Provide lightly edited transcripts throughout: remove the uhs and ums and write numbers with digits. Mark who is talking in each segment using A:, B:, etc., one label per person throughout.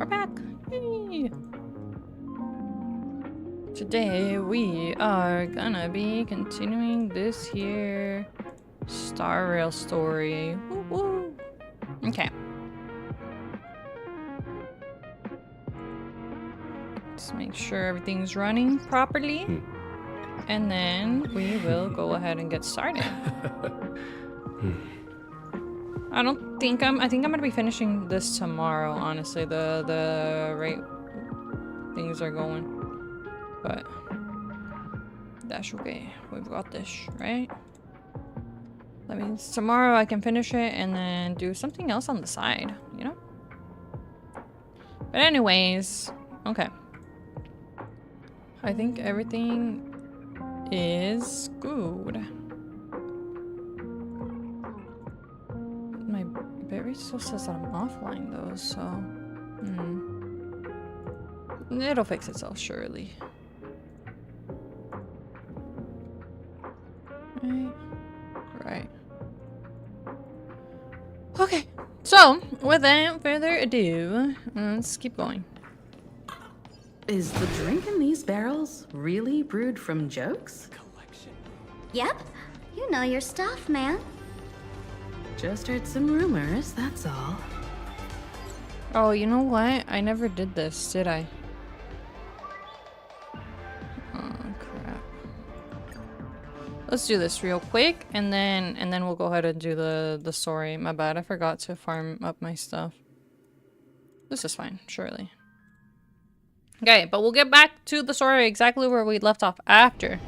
A: we're back. Yay. Today we are gonna be continuing this here Star Rail story. Woo woo. Okay. Let's make sure everything's running properly. And then we will go ahead and get started. I think I'm gonna be finishing this tomorrow, honestly. The rate things are going. But that's okay. We've got this, right? That means tomorrow I can finish it and then do something else on the side, you know? But anyways, okay. I think everything is good. My battery still says that I'm offline though, so it'll fix itself surely. Right. Okay, so without further ado, let's keep going.
B: Is the drink in these barrels really brewed from jokes?
C: Yep, you know your stuff, man.
B: Just heard some rumors, that's all.
A: Oh, you know what? I never did this, did I? Oh crap. Let's do this real quick and then we'll go ahead and do the story. My bad, I forgot to farm up my stuff. This is fine, surely. Okay, but we'll get back to the story exactly where we left off after.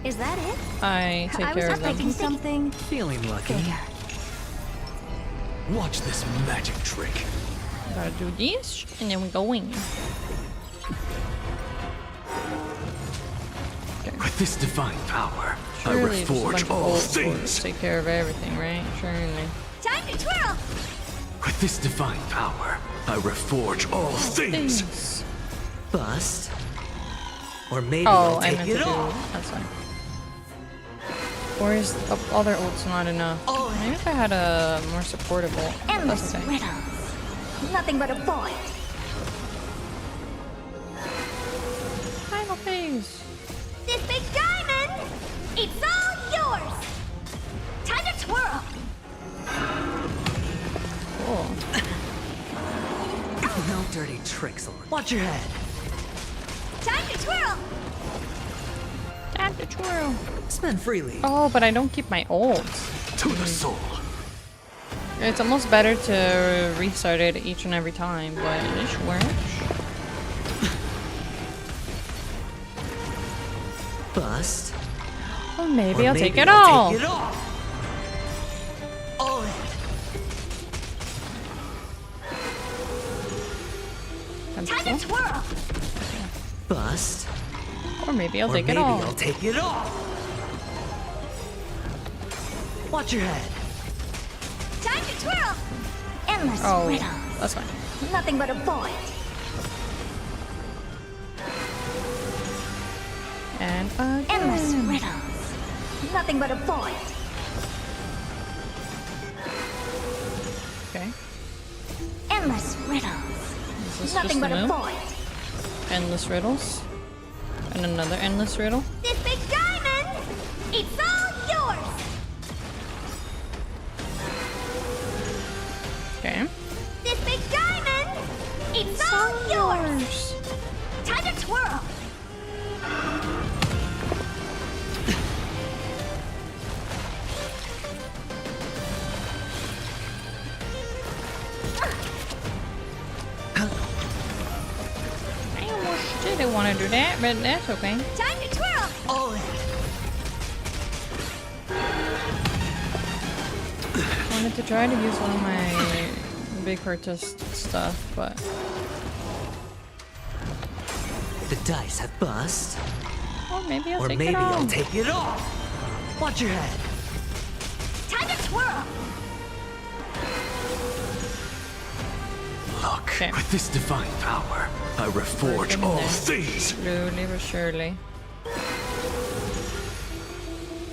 C: Is that it?
A: I take care of them.
C: expecting something.
D: Feeling lucky. Watch this magic trick.
A: Gotta do this, and then we go in. Okay.
D: With this divine power,
A: Surely
D: I
A: just a bunch
D: reforge
A: of
D: all
A: old
D: things.
A: fools take care of everything, right? Surely.
C: Time to twirl!
D: With this divine power, I reforge all things.
E: Bust. Or maybe
A: Oh,
E: I'll
A: I
E: take
A: meant to
E: it
A: do.
E: all.
A: That's fine. Or is the other ult's not enough? Maybe if I had a more supportable.
C: Endless
A: That's okay.
C: riddles. Nothing but a void.
A: Final phase.
C: This big diamond! It's all yours! Time to twirl!
A: Cool.
E: No dirty tricks on. Watch your head.
C: Time to twirl!
A: Time to twirl.
E: Spend freely.
A: Oh, but I don't keep my ult.
D: To the soul.
A: It's almost better to restart it each and every time, but it works.
E: Bust.
A: Well, maybe
E: Or
A: I'll
E: maybe
A: take it
E: I'll
A: all.
E: Take it all. All in.
C: Time to twirl!
E: Bust.
A: Or maybe I'll
E: Or
A: take
E: maybe
A: it all.
E: I'll take it all. Watch your head.
C: Time to twirl! Endless
A: Oh,
C: riddles.
A: that's fine.
C: Nothing but a void.
A: And again.
C: Endless riddles. Nothing but a void.
A: Okay.
C: Endless riddles.
A: Is this
C: Nothing
A: just
C: but
A: a
C: a
A: move?
C: void.
A: Endless riddles. And another endless riddle.
C: This big diamond! It's all yours!
A: Okay.
C: This big diamond! It's all yours! Time to twirl!
A: I almost didn't want to do that, but that's okay.
C: Time to twirl!
E: All in.
A: I wanted to try to use one of my big purchase stuff, but
E: The dice have bust.
A: or maybe I'll
E: Or
A: take
E: maybe
A: it all.
E: I'll take it all. Watch your head.
C: Time to twirl!
D: Look,
A: Okay.
D: with this divine power, I
A: We're
D: reforge
A: getting
D: all
A: there.
D: things.
A: Slowly but surely.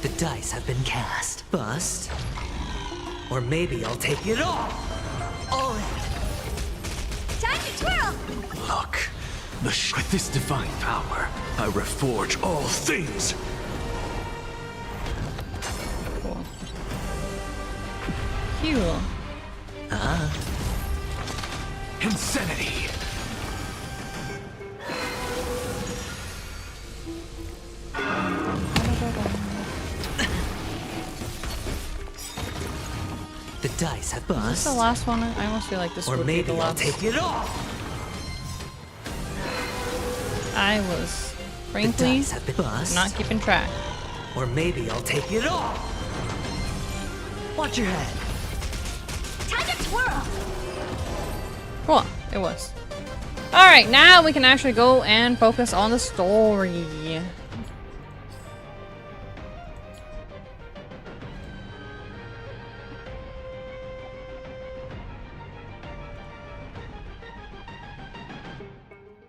E: The dice have been cast. Bust. Or maybe I'll take it all. All in.
C: Time to twirl!
D: Look, with this divine power, I reforge all things.
A: Cool. Cool.
D: Insanity.
E: The dice have
A: Is this
E: bust.
A: the last one? I almost feel like this
E: Or
A: would be the
E: maybe I'll
A: last.
E: take it all.
A: I was,
E: The
A: frankly,
E: dice have been bust.
A: not keeping track.
E: Or maybe I'll take it all. Watch your head.
C: Time to twirl!
A: Cool. It was. Alright, now we can actually go and focus on the story.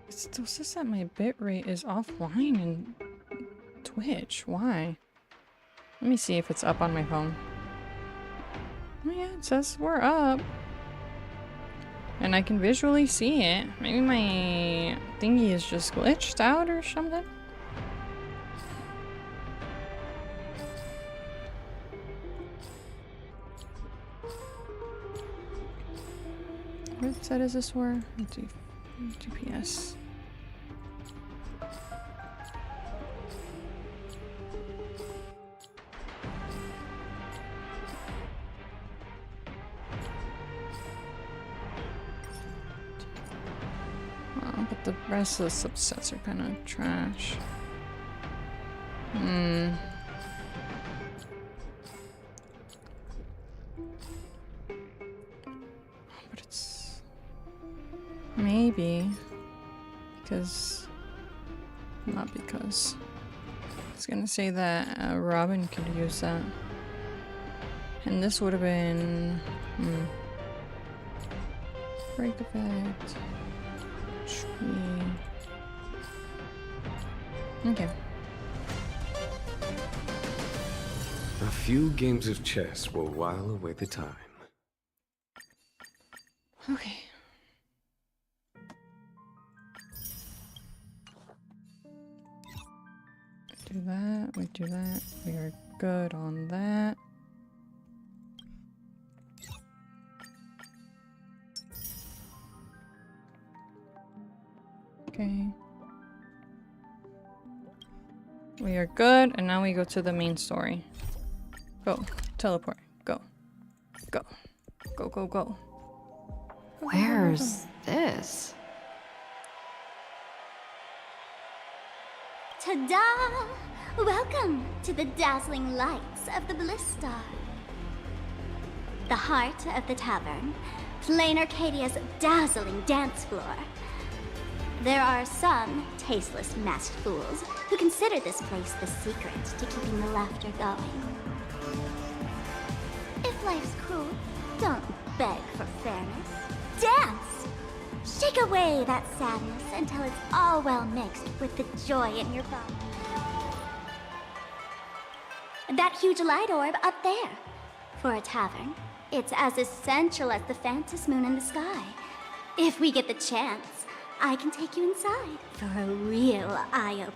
A: It still says that my bitrate is offline in Twitch. Why? Let me see if it's up on my phone. Oh yeah, it says we're up. And I can visually see it. Maybe my thingy is just glitched out or something. What set is this for? GPS. But the rest of the subsets are kind of trash. But it's... maybe... because... not because... I was gonna say that Robin could use that. And this would have been... break effect... tree... okay.
F: A few games of chess will while away the time.
A: Okay. Do that, we do that. We are good on that. Okay. We are good, and now we go to the main story. Go. Teleport. Go. Go. Go, go, go.
B: Where's this?
C: Ta-da! Welcome to the dazzling lights of the Bliss Star. The heart of the tavern, Planarcadia's dazzling dance floor. There are some tasteless masked fools who consider this place the secret to keeping the laughter going. If life's cruel, don't beg for fairness. Dance! Shake away that sadness until it's all well mixed with the joy in your body. That huge light orb up there. For a tavern, it's as essential as the phantom moon in the sky. If we get the chance, I can take you inside for a real eye-opener.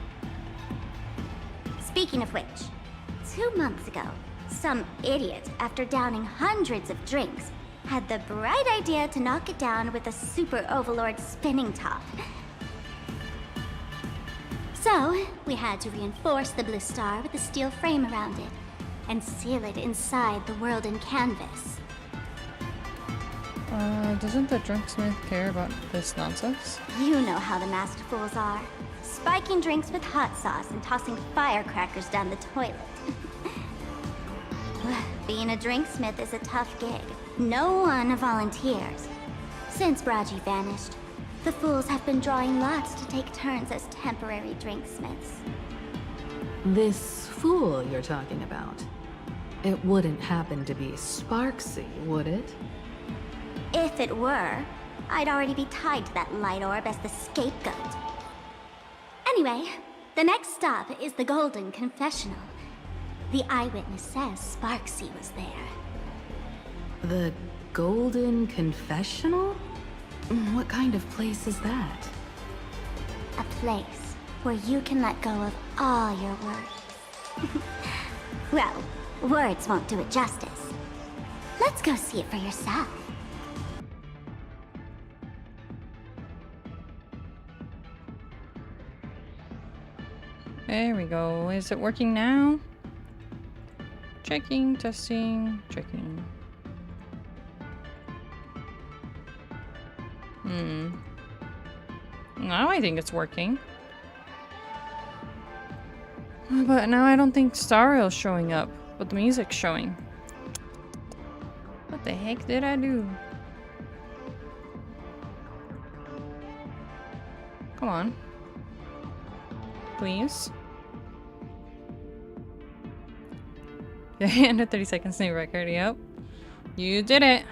C: Speaking of which, 2 months ago, some idiot, after downing hundreds of drinks, had the bright idea to knock it down with a super overlord spinning top. So, we had to reinforce the Bliss Star with a steel frame around it, and seal it inside the world in canvas.
A: Doesn't the drunksmith care about this nonsense?
C: You know how the masked fools are. Spiking drinks with hot sauce and tossing firecrackers down the toilet. Being a drinksmith is a tough gig. No one volunteers. Since Braji vanished, the fools have been drawing lots to take turns as temporary drinksmiths.
B: This fool you're talking about. It wouldn't happen to be Sparksy, would it?
C: If it were, I'd already be tied to that light orb as the scapegoat. Anyway, the next stop is the Golden Confessional. The eyewitness says Sparksy was there.
B: The Golden Confessional? What kind of place is that?
C: A place where you can let go of all your worries. Well, words won't do it justice. Let's go see it for yourself.
A: There we go. Is it working now? Checking, testing, checking. Now I think it's working. But now I don't think Stario's showing up, but the music's showing. What the heck did I do? Come on. Please. Yeah, under 30 seconds new record, yep. You did it.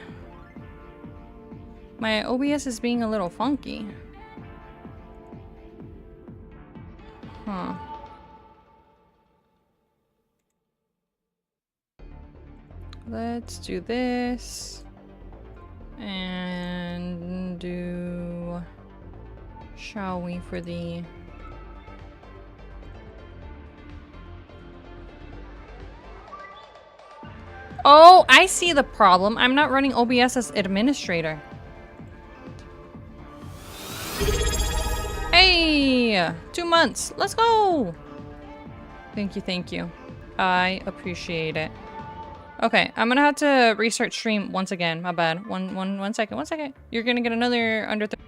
A: My OBS is being a little funky. Huh. Let's do this. And do... Shall we for the... Oh, I see the problem. I'm not running OBS as administrator. Hey! 2 months. Let's go! Thank you, thank you. I appreciate it. Okay, I'm gonna have to restart stream once again. My bad. One second. You're gonna get another under 30.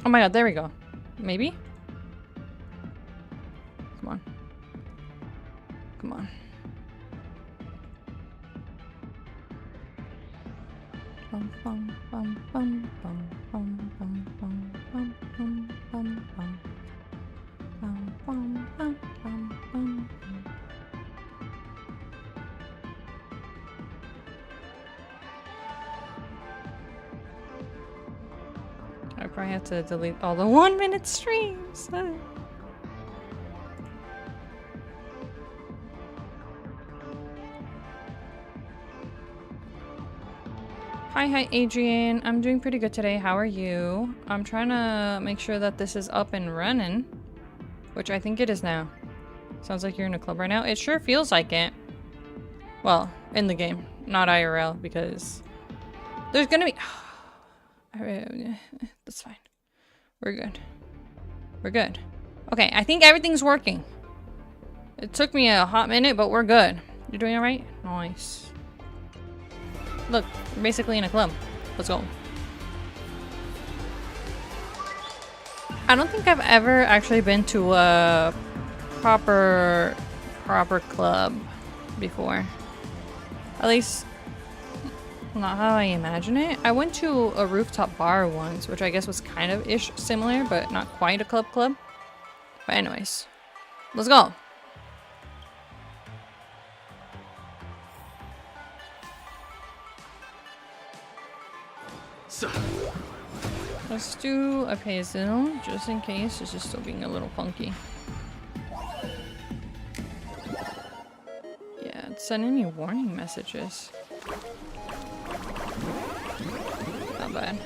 A: Oh my god, there we go. Maybe? Come on. Come on. Bum, bum, bum, bum, bum, bum, bum, bum, bum, bum, bum, bum. Bum, bum, bum, bum, bum. I probably have to delete all the 1-minute streams. Hi, Adrian. I'm doing pretty good today. How are you? I'm trying to make sure that this is up and running, which I think it is now. Sounds like you're in a club right now. It sure feels like it. Well, in the game, not IRL, because there's gonna be... That's fine. We're good. We're good. Okay, I think everything's working. It took me a hot minute, but we're good. You're doing all right? Nice. Look, we're basically in a club. Let's go. I don't think I've ever actually been to a proper club before. At least, not how I imagine it. I went to a rooftop bar once, which I guess was kind of ish similar, but not quite a club. But anyways, let's go. Let's do a pencil, just in case it's just still being a little funky. Yeah, it's sending me warning messages. Not bad.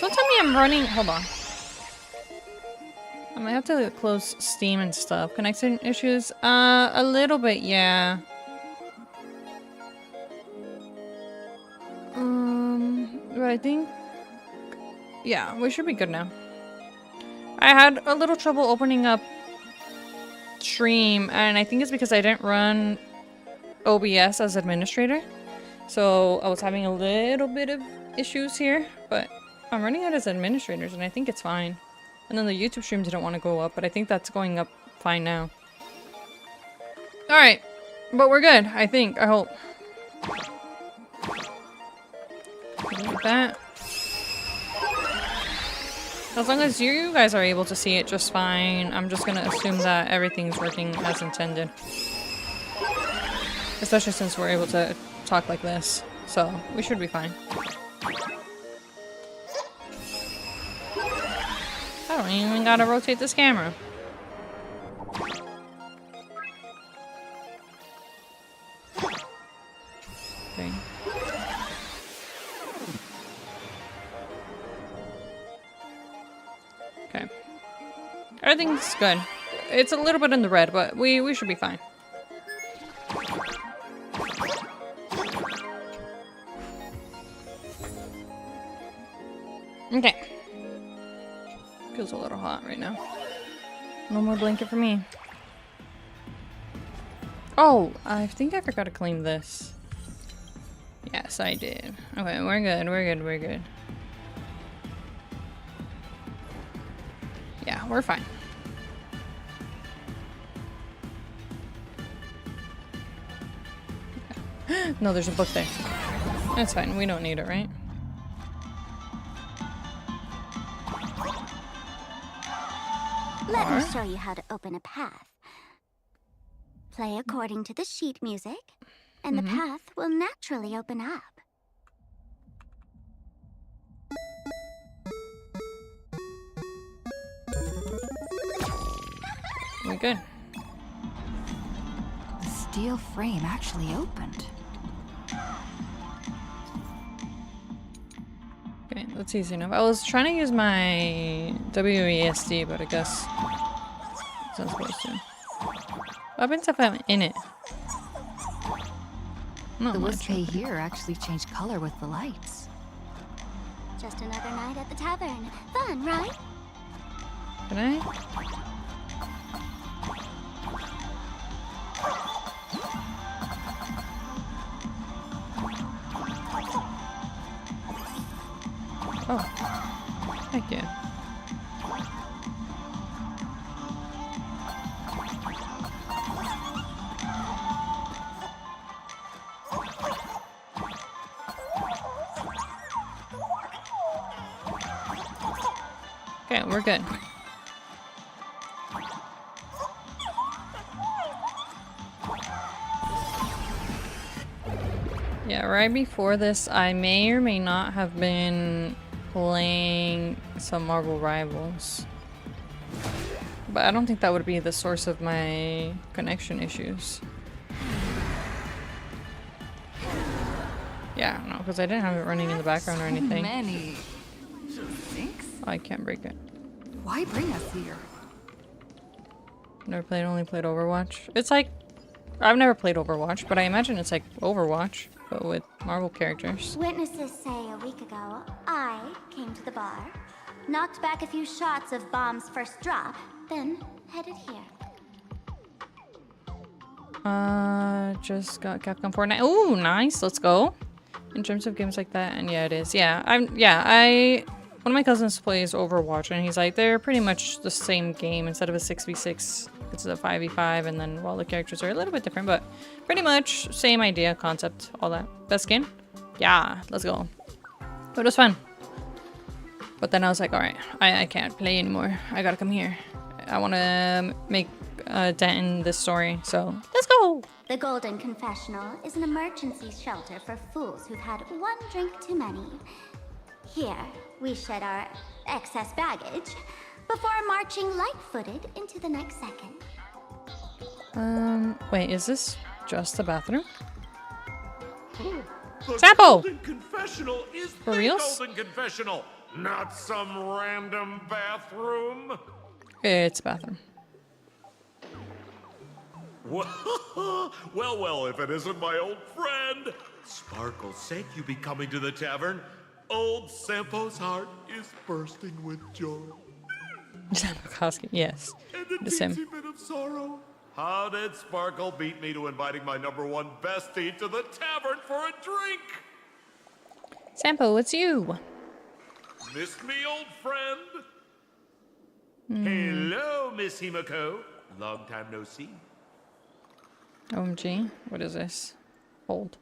A: Don't tell me I'm running. Hold on. I might have to close Steam and stuff. Connection issues? A little bit, yeah. But I think, yeah, we should be good now. I had a little trouble opening up stream, and I think it's because I didn't run OBS as administrator. So I was having a little bit of issues here, but I'm running it as administrators, and I think it's fine. And then the YouTube stream didn't want to go up, but I think that's going up fine now. Alright, but we're good, I think, I hope. Like that. As long as you guys are able to see it just fine, I'm just gonna assume that everything's working as intended. Especially since we're able to talk like this, so we should be fine. I don't even gotta rotate this camera. thing. Okay. Everything's good. It's a little bit in the red, but we should be fine. Okay. Feels a little hot right now. No more blanket for me. Oh, I think I forgot to clean this. Yes, I did. Okay, we're good, we're good, we're good. Yeah, we're fine. No, there's a book there. That's fine, we don't need it, right?
C: Let me show you how to open a path. Play according to the sheet music, and the path will naturally open up.
A: We're good.
G: The steel frame actually opened.
A: Okay, that's easy enough. I was trying to use my WASD, but I guess it's not supposed to. What happens if I'm in it? Not
G: The
A: much.
G: Wispe here actually changed color with the lights.
C: Just another night at the tavern. Fun, right?
A: Can I? Oh. Heck yeah. Okay, we're good. Yeah, right before this, I may or may not have been playing some Marvel Rivals. But I don't think that would be the source of my connection issues. Yeah, I don't know, because I didn't have it running in the background or anything.
G: Many sinks?
A: Oh, I can't break it.
G: Why bring us here?
A: Never played, only played Overwatch. It's like, I've never played Overwatch, but I imagine it's like Overwatch, but with Marvel characters.
C: Witnesses say a week ago, I came to the bar, knocked back a few shots of Bomb's first drop, then headed here.
A: Just got Capcom Fortnite. Ooh, nice. Let's go. In terms of games like that, and yeah, it is. Yeah, one of my cousins plays Overwatch, and he's like, they're pretty much the same game. Instead of a 6v6, it's a 5v5, and then while the characters are a little bit different, but pretty much same idea, concept, all that. Best game? Yeah, let's go. But it was fun. But then I was like, alright, I can't play anymore. I gotta come here. I want to make a dent in this story, so let's go!
C: The Golden Confessional is an emergency shelter for fools who've had one drink too many. Here, we shed our excess baggage before marching light-footed into the next second.
A: Wait, is this just the bathroom?
D: The
A: Sample!
D: Golden Confessional is
A: For
D: the
A: reals?
D: Golden Confessional, not some random bathroom.
A: It's a bathroom.
D: Well, if it isn't my old friend. Sparkle's sake, you be coming to the tavern. Old Sampo's heart is bursting with joy.
A: Samokowski, yes.
D: And a
A: It's him.
D: teensy bit of sorrow. How did Sparkle beat me to inviting my #1 bestie to the tavern for a drink?
A: Sampo, it's you.
D: Missed me, old friend? Hello, Miss Himiko. Long time no see.
A: OMG, what is this? Hold.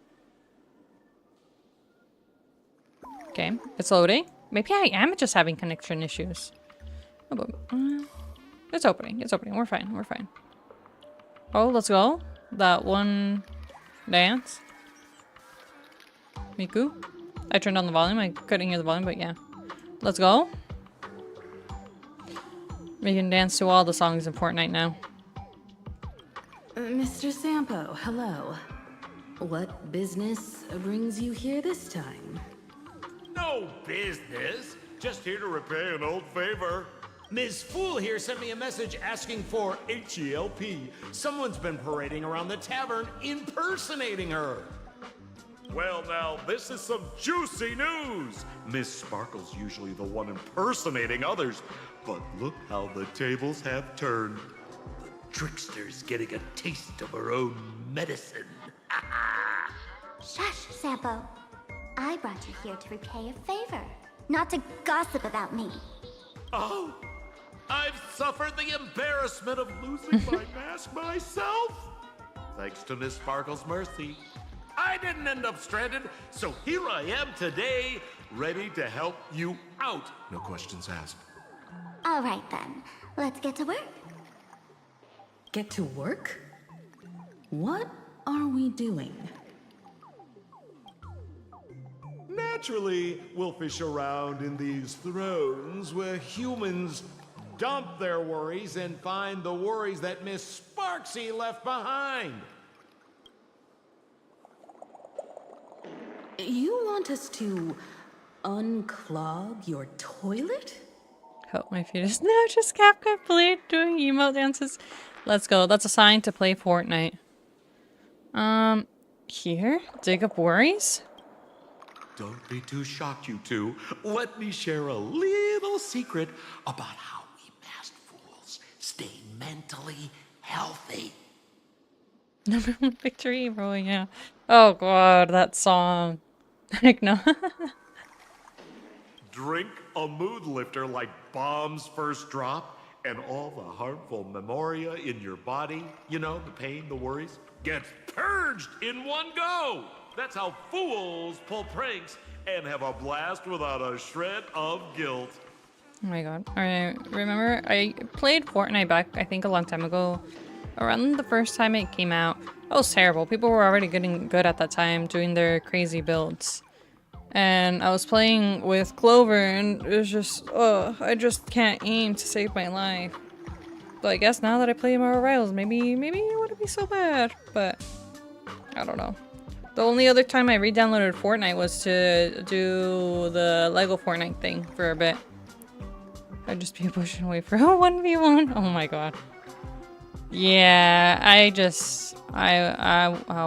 A: Okay, it's loading. Maybe I am just having connection issues. Oh, but, it's opening. It's opening. We're fine. We're fine. Oh, let's go. That one dance. Miku. I turned on the volume. I couldn't hear the volume, but yeah. Let's go. We can dance to all the songs in Fortnite now.
B: Mr. Sampo, hello. What business brings you here this time?
D: No business. Just here to repay an old favor.
H: Ms. Fool here sent me a message asking for HELP. Someone's been parading around the tavern impersonating her.
D: Well, now, this is some juicy news. Miss Sparkle's usually the one impersonating others, but look how the tables have turned. The trickster's getting a taste of her own medicine.
C: Shush, Sampo. I brought you here to repay a favor, not to gossip about me.
D: Oh, I've suffered the embarrassment of losing my mask myself. Thanks to Miss Sparkle's mercy, I didn't end up stranded, so here I am today, ready to help you out. No questions asked.
C: All right then, let's get to work.
B: Get to work? What are we doing?
H: Naturally, we'll fish around in these thrones where humans dump their worries and find the worries that Miss Sparksy left behind.
B: You want us to unclog your toilet?
A: Hope my fetus. No, just Capca played doing emote dances. Let's go. That's a sign to play Fortnite. Here? Dig up worries?
D: Don't be too shocked, you two. Let me share a little secret about how we masked fools stay mentally healthy.
A: Number one victory, bro, yeah. Oh god, that song. Like, no.
D: Drink a mood lifter like Bomb's first drop, and all the harmful memoria in your body, you know, the pain, the worries, gets purged in one go. That's how fools pull pranks and have a blast without a shred of guilt.
A: Oh my god. Alright, remember I played Fortnite back, I think a long time ago. Around the first time it came out. It was terrible. People were already getting good at that time, doing their crazy builds. And I was playing with Clover and it was just, I just can't aim to save my life. But I guess now that I play Marvel Rivals, maybe it wouldn't be so bad. But, I don't know. The only other time I re-downloaded Fortnite was to do the Lego Fortnite thing for a bit. I'd just be pushing away for a 1v1. Oh my god. Yeah, I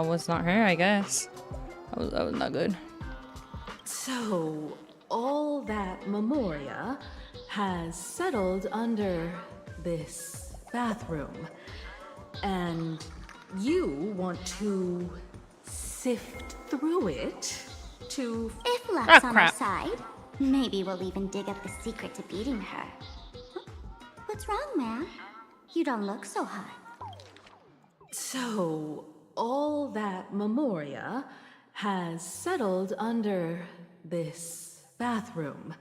A: was not her, I guess. I was not good.
B: So, all that memoria has settled under this bathroom. And you want to sift through it to...
C: If luck's on our
A: crap.
C: side, maybe we'll even dig up the secret to beating her. What's wrong, man? You don't look so hot.
B: So, all that memoria has settled under this bathroom.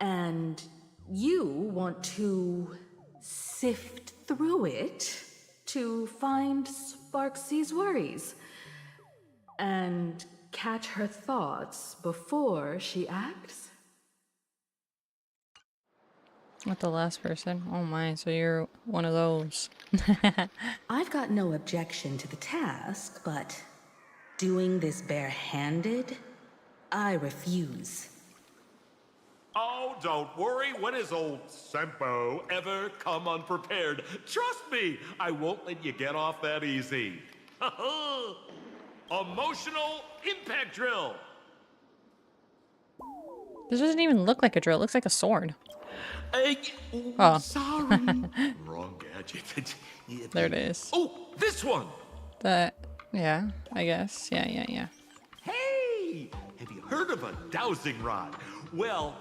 B: And you want to sift through it to find Sparksy's worries. And catch her thoughts before she acts?
A: With the last person? Oh my, so you're one of those.
B: I've got no objection to the task, but doing this barehanded, I refuse.
D: Oh, don't worry. When has old Sempo ever come unprepared? Trust me, I won't let you get off that easy. Emotional impact drill.
A: This doesn't even look like a drill, it looks like a sword.
D: Oh. Sorry. Wrong gadget.
A: There it is.
D: Oh, this one.
A: Yeah, I guess. Yeah.
D: Hey, have you heard of a dowsing rod? Well,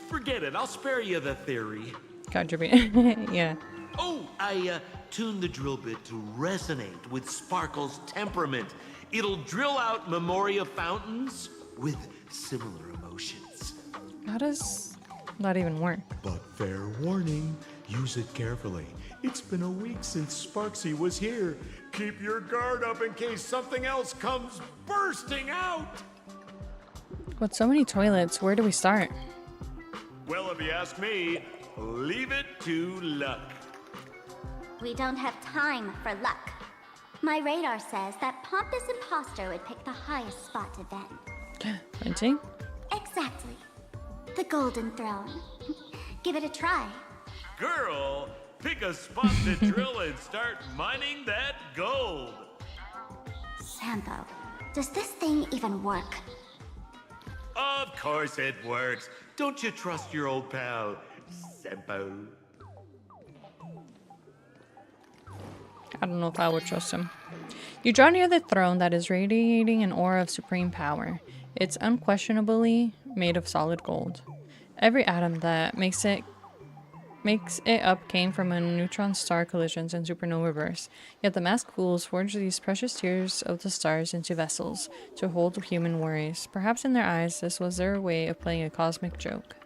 D: forget it. I'll spare you the theory.
A: Contribute. Yeah.
D: Oh, I tuned the drill bit to resonate with Sparkle's temperament. It'll drill out memoria fountains with similar emotions.
A: How does that even work?
D: But fair warning, use it carefully. It's been a week since Sparksy was here. Keep your guard up in case something else comes bursting out.
A: With so many toilets, where do we start?
D: Well, if you ask me, leave it to luck.
C: We don't have time for luck. My radar says that pompous imposter would pick the highest spot to vent.
A: Renting?
C: Exactly. The Golden Throne. Give it a try.
D: Girl, pick a spot to drill and start mining that gold.
C: Sampo, does this thing even work?
D: Of course it works. Don't you trust your old pal, Sampo?
A: I don't know if I would trust him. You draw near the throne that is radiating an aura of supreme power. It's unquestionably made of solid gold. Every atom that makes it up came from a neutron star collisions and supernova bursts. Yet the masked fools forged these precious tears of the stars into vessels to hold human worries. Perhaps in their eyes, this was their way of playing a cosmic joke.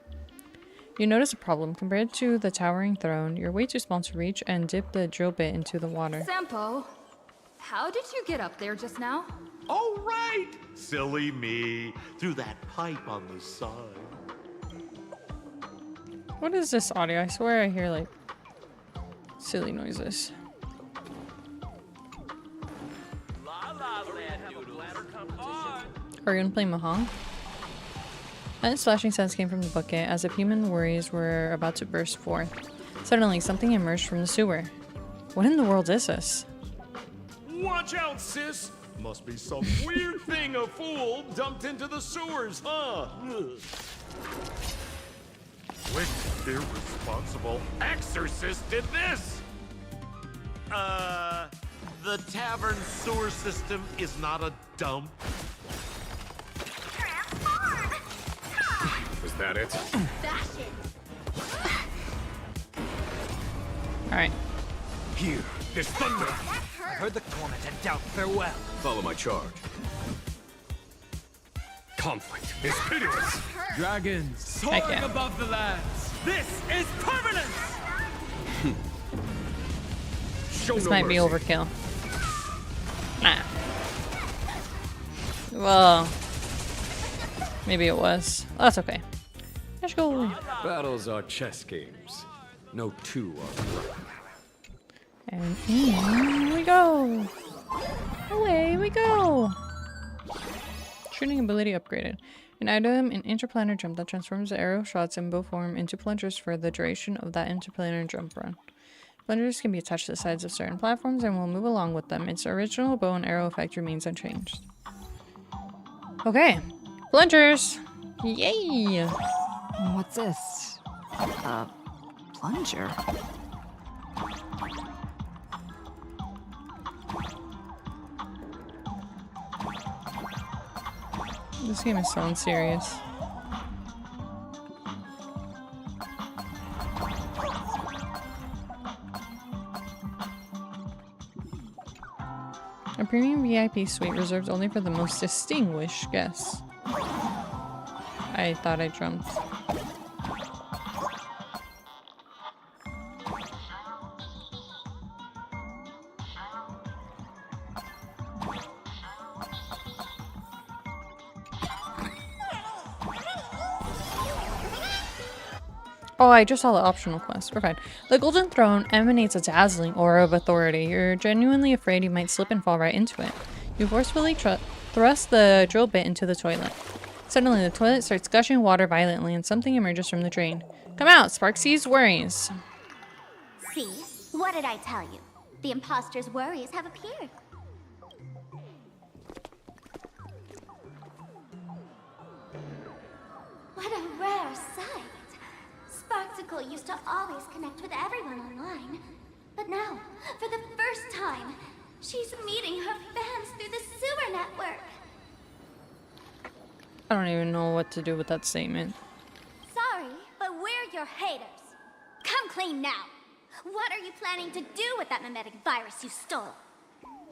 A: You notice a problem. Compared to the towering throne, you're way too small to reach and dip the drill bit into the water.
G: Sampo, how did you get up there just now?
D: Oh, right! Silly me. Through that pipe on the side.
A: What is this audio? I swear I hear like silly noises. Are you gonna play Mahong? Then splashing sounds came from the bucket as if human worries were about to burst forth. Suddenly, something emerged from the sewer. What in the world is this?
H: Watch out, sis! Must be some weird thing a fool dumped into the sewers, huh? Ugh.
D: Which irresponsible exorcist did this? The tavern sewer system is not a dump.
F: Was that it?
A: Alright.
F: Here, there's thunder!
E: I heard the torment and doubt farewell.
F: Follow my charge. Conflict is pitiless!
I: Dragons
A: Heck
I: soaring
A: yeah.
I: above the lands. This is permanence!
F: Show
A: This
F: no
A: might be
F: mercy.
A: overkill. Nah. Well, maybe it was. Oh, that's okay. Let's go.
F: Battles are chess games. No two are right.
A: And in we go. Away we go. Shooting ability upgraded. An item, an interplanar jump that transforms the arrow shots in bow form into plungers for the duration of that interplanar jump run. Plungers can be attached to the sides of certain platforms and will move along with them. Its original bow and arrow effect remains unchanged. Okay. Plungers! Yay!
G: What's this? A plunger.
A: This game is so unserious. A premium VIP suite reserved only for the most distinguished guests. I thought I jumped. Oh, I just saw the optional quest. We're fine. The Golden Throne emanates a dazzling aura of authority. You're genuinely afraid you might slip and fall right into it. You forcefully thrust the drill bit into the toilet. Suddenly, the toilet starts gushing water violently and something emerges from the drain. Come out, Sparksy's worries.
C: See? What did I tell you? The imposter's worries have appeared. What a rare sight. Sparksicle used to always connect with everyone online. But now, for the first time, she's meeting her fans through the sewer network.
A: I don't even know what to do with that statement.
C: Sorry, but we're your haters. Come clean now. What are you planning to do with that mimetic virus you stole?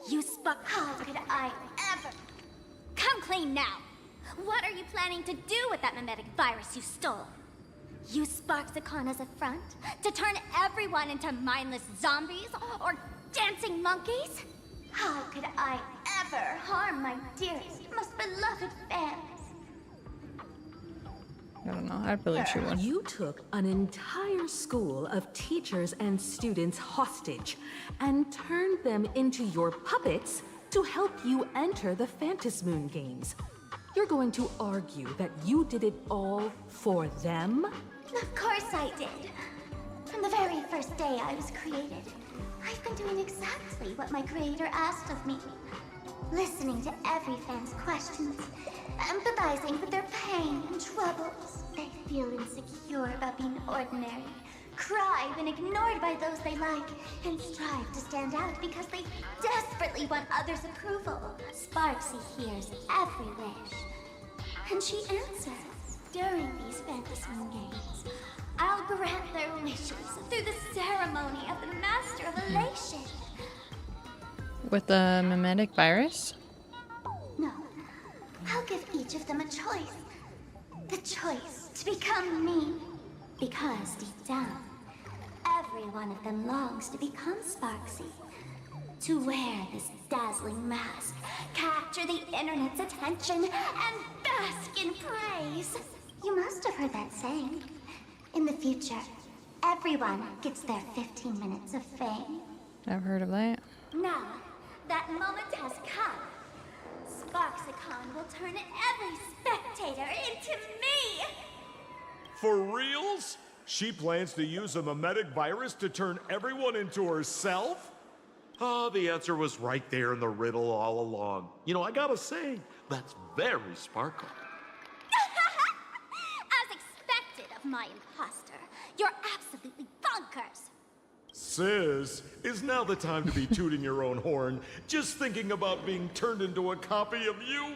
C: You How could I ever? Come clean now. What are you planning to do with that mimetic virus you stole? Use Sparksicon as a front to turn everyone into mindless zombies or dancing monkeys? How could I ever harm my dearest, most beloved fans?
A: I don't know. I believe she would.
B: You took an entire school of teachers and students hostage and turned them into your puppets to help you enter the Phantasmoon games. You're going to argue that you did it all for them?
C: Of course I did. From the very first day I was created, I've been doing exactly what my creator asked of me. Listening to every fan's questions, empathizing with their pain and troubles. They feel insecure about being ordinary, cry when ignored by those they like, and strive to stand out because they desperately want others' approval. Sparksy hears every wish, and she answers. During these Phantasmoon games, I'll grant their wishes through the ceremony of the Master of Elation.
A: With the mimetic virus?
C: No, I'll give each of them a choice. The choice to become me. Because deep down, every one of them longs to become Sparksy. To wear this dazzling mask, capture the internet's attention, and bask in praise. You must have heard that saying. In the future, everyone gets their 15 minutes of fame.
A: I've heard of that.
C: Now, that moment has come. Sparksicon will turn every spectator into me!
H: For reals? She plans to use a mimetic virus to turn everyone into herself?
D: Oh, the answer was right there in the riddle all along. You know, I gotta say, that's very sparkle.
C: As expected of my imposter, you're absolutely bonkers!
H: Sis, is now the time to be tooting your own horn, just thinking about being turned into a copy of you?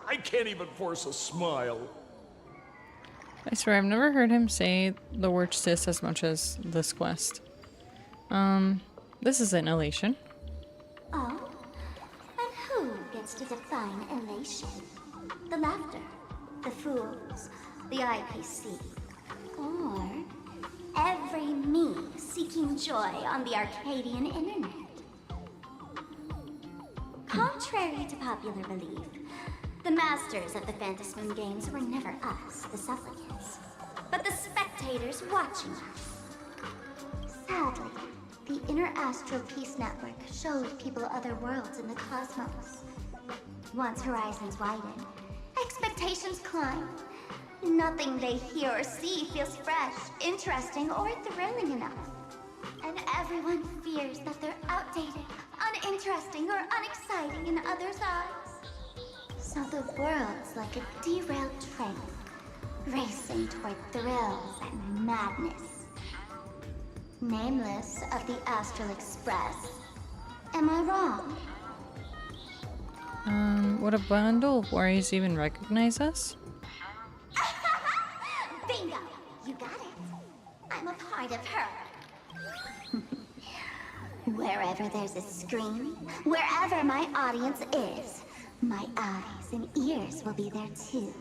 H: I can't even force a smile.
A: I swear I've never heard him say the word sis as much as this quest. This is an elation.
C: Oh? And who gets to define elation? The laughter, the fools, the IPC, or every me seeking joy on the Arcadian internet? Contrary to popular belief, the masters of the Phantasmoon games were never us, the supplicants, but the spectators watching us. Sadly, the Inter-Astral Peace Network showed people other worlds in the cosmos. Once horizons widen, expectations climb. Nothing they hear or see feels fresh, interesting, or thrilling enough. And everyone fears that they're outdated, uninteresting, or unexciting in others' eyes. So the world's like a derailed train, racing toward thrills and madness. Nameless of the Astral Express. Am I wrong?
A: Would a bundle of worries even recognize us?
C: Bingo! You got it. I'm a part of her. Wherever there's a screen, wherever my audience is, my eyes and ears will be there too.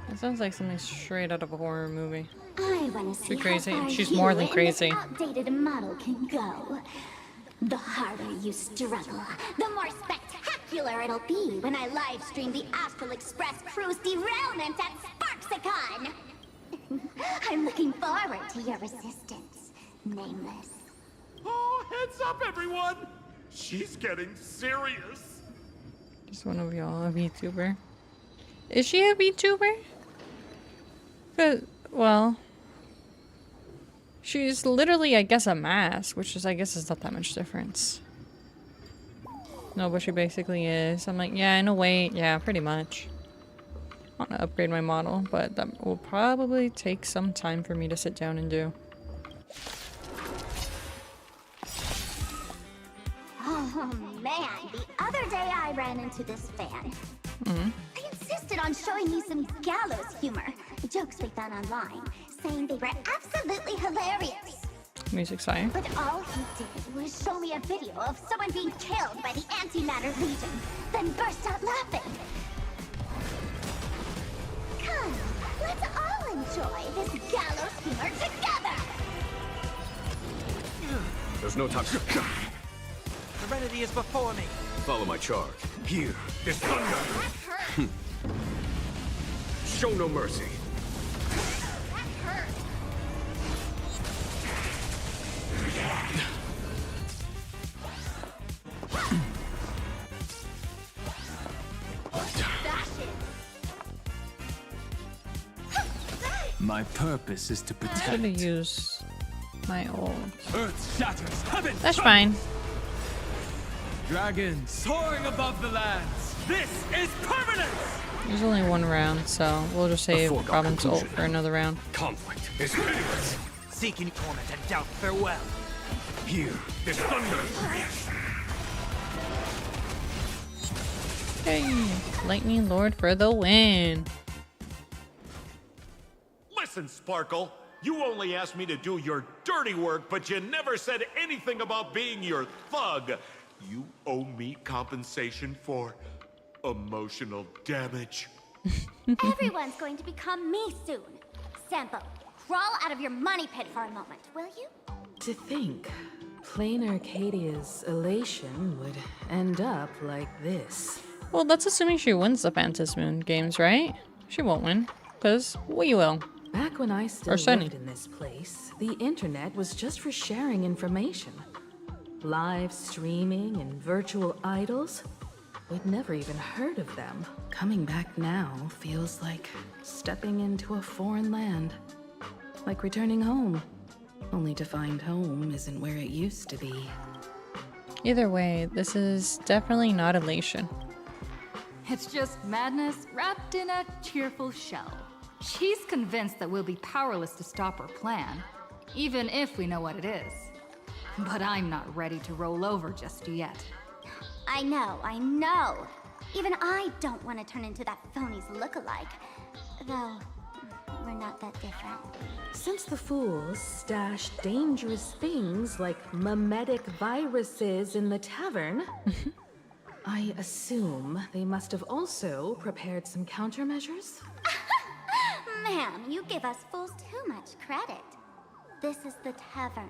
A: That sounds like something straight out of a horror movie.
C: I want to see
A: crazy.
C: how far
A: She's
C: you
A: more than
C: and this
A: crazy.
C: outdated model can go. The harder you struggle, the more spectacular it'll be when I live stream the Astral Express cruise derailment at Sparksicon. I'm looking forward to your resistance, Nameless.
H: Oh, heads up, everyone! She's getting serious.
A: Just one of y'all, a VTuber. Is she a VTuber? Well, she's literally, I guess, a mask, which is, I guess, is not that much difference. No, but she basically is. I'm like, yeah, in a way, yeah, pretty much. I want to upgrade my model, but that will probably take some time for me to sit down and do.
C: Oh man, the other day I ran into this fan. They insisted on showing me some gallows humor, jokes we found online, saying they were absolutely hilarious.
A: Music's fire.
C: But all he did was show me a video of someone being killed by the Antimatter Legion, then burst out laughing. Come, let's all enjoy this gallows humor together!
F: There's no time.
E: Serenity is before me.
F: Follow my charge. Here is thunder.
C: That hurt!
F: Show no mercy.
I: My purpose is to
A: Should have
I: protect.
A: used my old.
I: Earth shatters, heaven
A: That's
I: thunders.
A: fine.
I: Dragons soaring above the lands. This is permanence!
A: There's only one round, so we'll just save
F: foregone
A: Robin's ult
F: conclusion.
A: for another round.
F: Conflict is meaningless.
E: Seeking torment and doubt farewell.
F: Here is thunder.
A: Hey, Lightning Lord for the win.
D: Listen, Sparkle, you only asked me to do your dirty work, but you never said anything about being your thug. You owe me compensation for emotional damage.
C: Everyone's going to become me soon. Sampo, crawl out of your money pit for a moment, will you?
B: To think, Planarcadia's elation would end up like this.
A: Well, that's assuming she wins the Phantom Moon games, right? She won't win, because we will.
B: Back when I still
A: Or Sunny.
B: lived in this place, the internet was just for sharing information. Live streaming and virtual idols. We'd never even heard of them. Coming back now feels like stepping into a foreign land. Like returning home. Only to find home isn't where it used to be.
A: Either way, this is definitely not elation.
G: It's just madness wrapped in a cheerful shell. She's convinced that we'll be powerless to stop her plan, even if we know what it is. But I'm not ready to roll over just yet.
C: I know. Even I don't want to turn into that phony's lookalike. Though, we're not that different.
B: Since the fools stashed dangerous things like mimetic viruses in the tavern, I assume they must have also prepared some countermeasures?
C: Ma'am, you give us fools too much credit. This is the tavern,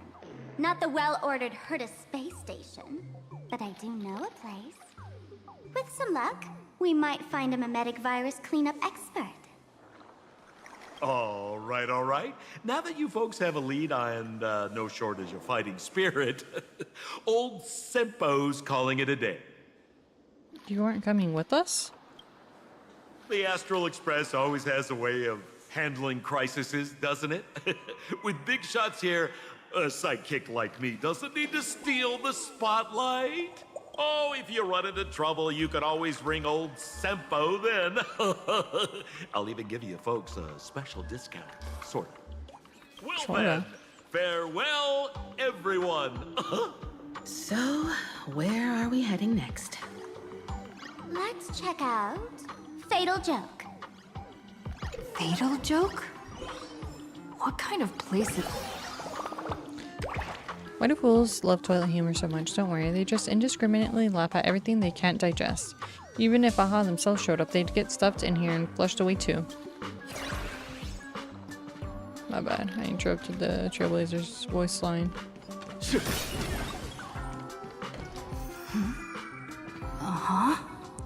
C: not the well-ordered Herta space station. But I do know a place. With some luck, we might find a mimetic virus cleanup expert.
D: All right, all right. Now that you folks have a lead and no shortage of fighting spirit, old Sempo's calling it a day.
A: You aren't coming with us?
D: The Astral Express always has a way of handling crises, doesn't it? With big shots here, a sidekick like me doesn't need to steal the spotlight. Oh, if you run into trouble, you can always ring old Sempo then. I'll even give you folks a special discount, sort of. Well
A: Sorta.
D: then, farewell, everyone.
B: So, where are we heading next?
C: Let's check out Fatal Joke.
G: Fatal joke? What kind of place is...
A: Why do fools love toilet humor so much? Don't worry, they just indiscriminately laugh at everything they can't digest. Even if Aha themselves showed up, they'd get stuffed in here and flushed away too. My bad, I interrupted the Trailblazers' voice line.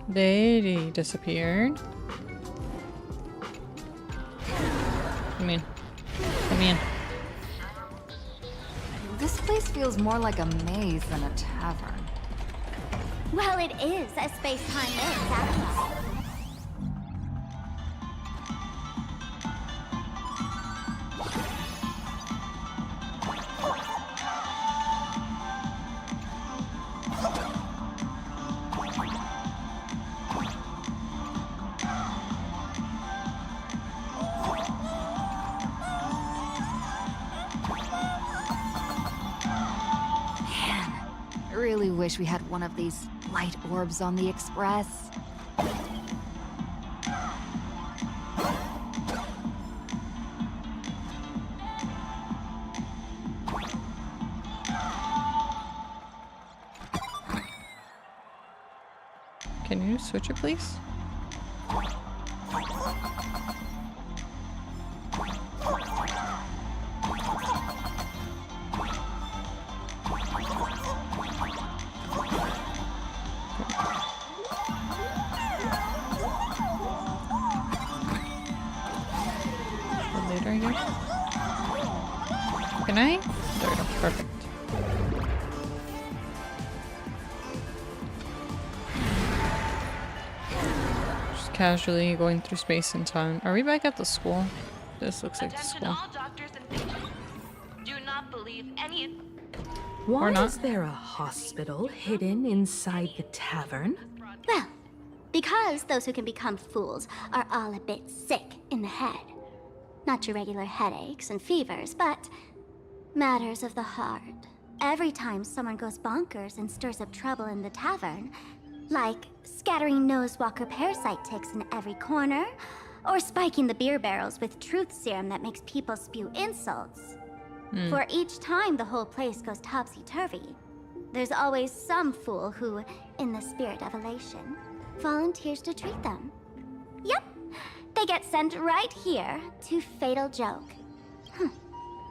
A: They disappeared. Come in. Come in.
G: This place feels more like a maze than a tavern.
C: Well, it is a space-time maze, after all.
G: I really wish we had one of these light orbs on the Express.
A: Can you switch it, please? Later, I guess. Can I? There we go. Perfect. casually going through space and time. Are we back at the school? This looks like the
J: Attention
A: school.
J: all doctors and patients. Do not believe any.
B: Why
A: not.
B: is there a hospital hidden inside the tavern?
C: Well, because those who can become fools are all a bit sick in the head. Not your regular headaches and fevers, but matters of the heart. Every time someone goes bonkers and stirs up trouble in the tavern, like scattering nosewalker parasite ticks in every corner, or spiking the beer barrels with truth serum that makes people spew insults. For each time the whole place goes topsy-turvy, there's always some fool who, in the spirit of elation, volunteers to treat them. Yep, they get sent right here to Fatal Joke.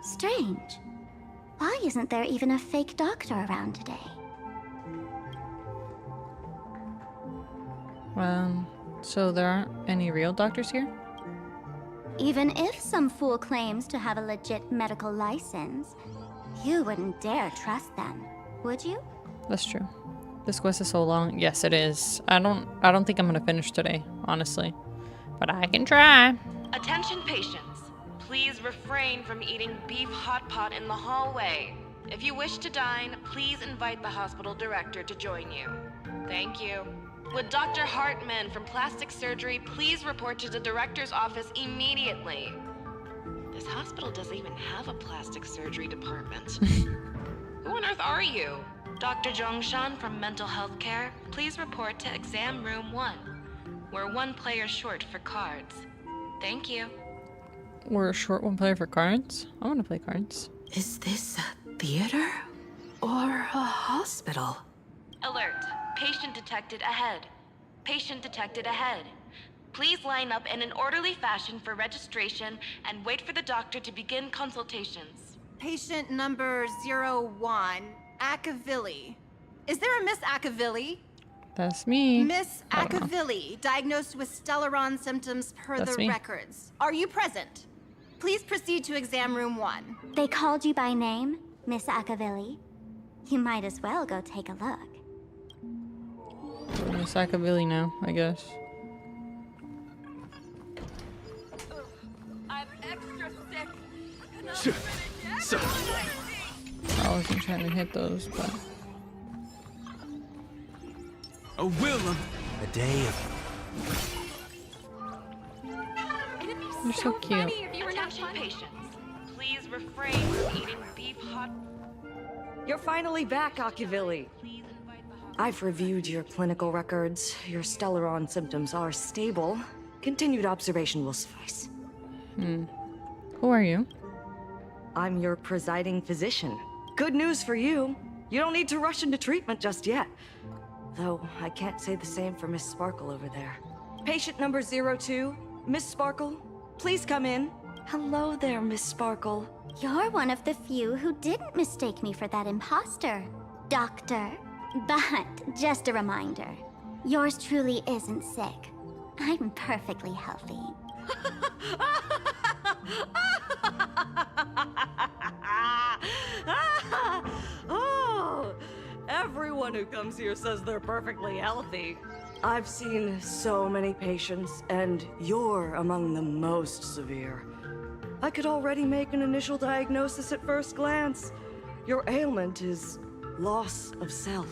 C: Strange. Why isn't there even a fake doctor around today?
A: So there aren't any real doctors here?
C: Even if some fool claims to have a legit medical license, you wouldn't dare trust them, would you?
A: That's true. This quest is so long. Yes, it is. I don't think I'm gonna finish today, honestly. But I can try.
J: Attention patients. Please refrain from eating beef hot pot in the hallway. If you wish to dine, please invite the hospital director to join you. Thank you. Would Dr. Hartman from Plastic Surgery please report to the director's office immediately? This hospital doesn't even have a plastic surgery department. Who on earth are you? Dr. Zhongshan from Mental Health Care, please report to exam room 1. We're one player short for cards. Thank you.
A: We're a short one player for cards? I want to play cards.
B: Is this a theater or a hospital?
J: Alert. Patient detected ahead. Patient detected ahead. Please line up in an orderly fashion for registration and wait for the doctor to begin consultations.
K: Patient number 01, Akavilli. Is there a Miss Akavilli?
A: That's me.
K: Miss
A: I don't know.
K: Akavilli, diagnosed with Stellaron symptoms per
A: That's
K: the
A: me.
K: records. Are you present? Please proceed to exam room 1.
C: They called you by name, Miss Akavilli. You might as well go take a look.
A: Miss Akavilli now, I guess.
K: I'm extra sick.
A: I wasn't trying to hit those, but
I: A will of
E: A day of
A: you're so cute.
J: Attention patients. Please refrain from eating beef hot.
L: You're finally back, Akavilli.
J: Please invite the hospital.
L: I've reviewed your clinical records. Your Stellaron symptoms are stable. Continued observation will suffice.
A: Who are you?
L: I'm your presiding physician. Good news for you. You don't need to rush into treatment just yet. Though, I can't say the same for Miss Sparkle over there. Patient number 02, Miss Sparkle, please come in. Hello there, Miss Sparkle.
C: You're one of the few who didn't mistake me for that imposter, Doctor. But just a reminder, yours truly isn't sick. I'm perfectly healthy.
L: Oh, everyone who comes here says they're perfectly healthy. I've seen so many patients, and you're among the most severe. I could already make an initial diagnosis at first glance. Your ailment is loss of self.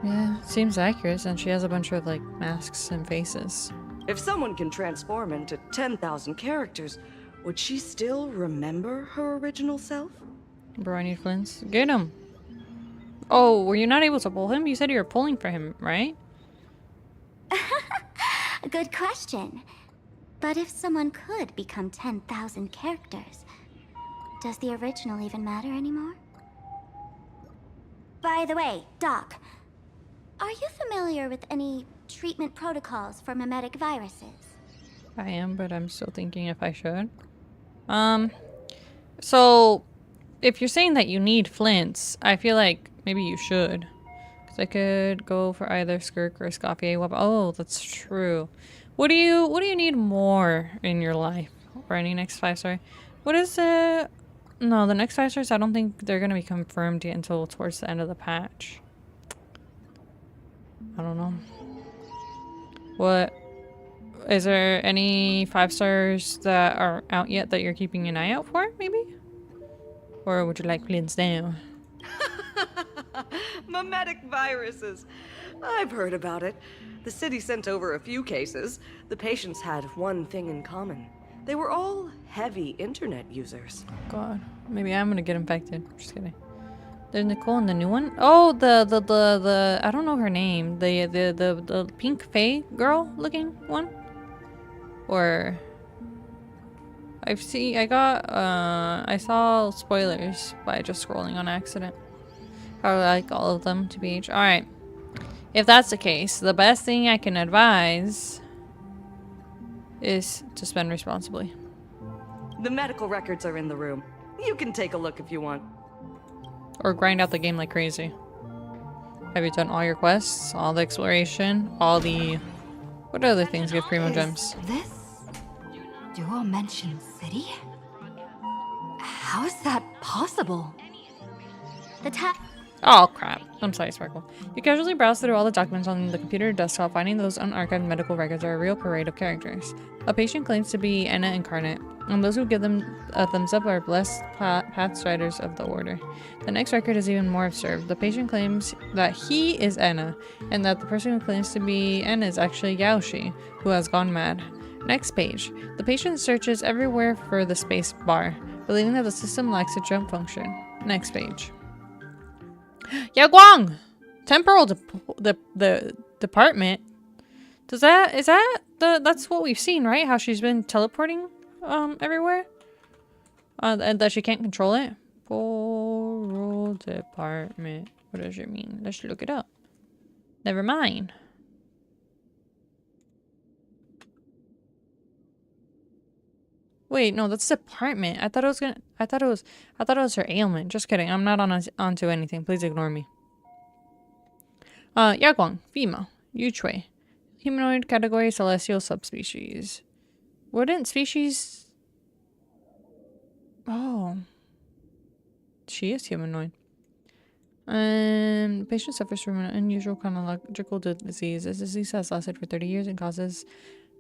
A: Yeah, seems accurate since she has a bunch of like masks and faces.
L: If someone can transform into 10,000 characters, would she still remember her original self?
A: Bro, I need cleanse. Get him. Oh, were you not able to pull him? You said you were pulling for him, right?
C: Good question. But if someone could become 10,000 characters, does the original even matter anymore? By the way, Doc, are you familiar with any treatment protocols for mimetic viruses?
A: I am, but I'm still thinking if I should. So if you're saying that you need flints, I feel like maybe you should. Because I could go for either Skirk or Scopier weapon. Oh, that's true. What do you need more in your life? Or any next 5-star? What is it? No, the next 5 stars, I don't think they're going to be confirmed yet until towards the end of the patch. I don't know. What? is there any 5 stars that are out yet that you're keeping an eye out for, maybe? Or would you like plans now?
L: Mimetic viruses. I've heard about it. The city sent over a few cases. The patients had one thing in common. They were all heavy internet users.
A: God, maybe I'm gonna get infected. Just kidding. There's Nicole and the new one. Oh, the I don't know her name. The pink fae girl looking one. Or I saw spoilers by just scrolling on accident. I like all of them to be. All right. If that's the case, the best thing I can advise is to spend responsibly.
L: The medical records are in the room. You can take a look if you want.
A: Or grind out the game like crazy. Have you done all your quests? All the exploration? All the... What other things give Primo Gems?
G: This Duo Mention City? How is that possible?
C: The
A: Oh crap. I'm sorry, Sparkle. You casually browse through all the documents on the computer or desktop, finding those unarchived medical records are a real parade of characters. A patient claims to be Enna incarnate, and those who give them a thumbs up are blessed pathstriders of the order. The next record is even more absurd. The patient claims that he is Enna, and that the person who claims to be Enna is actually Yaoshi, who has gone mad. Next page. The patient searches everywhere for the space bar, believing that the system lacks a jump function. Next page. Yaguang! Temporal the department. Is that that's what we've seen, right? How she's been teleporting everywhere? And that she can't control it? Temporal department. What does it mean? Let's look it up. Never mind. Wait, no, that's department. I thought it was her ailment. Just kidding. I'm not onto anything. Please ignore me. Yaguang, female, Yuchui. Humanoid category, celestial subspecies. Wouldn't species... Oh. She is humanoid. Patient suffers from an unusual chronological disease. This disease has lasted for 30 years and causes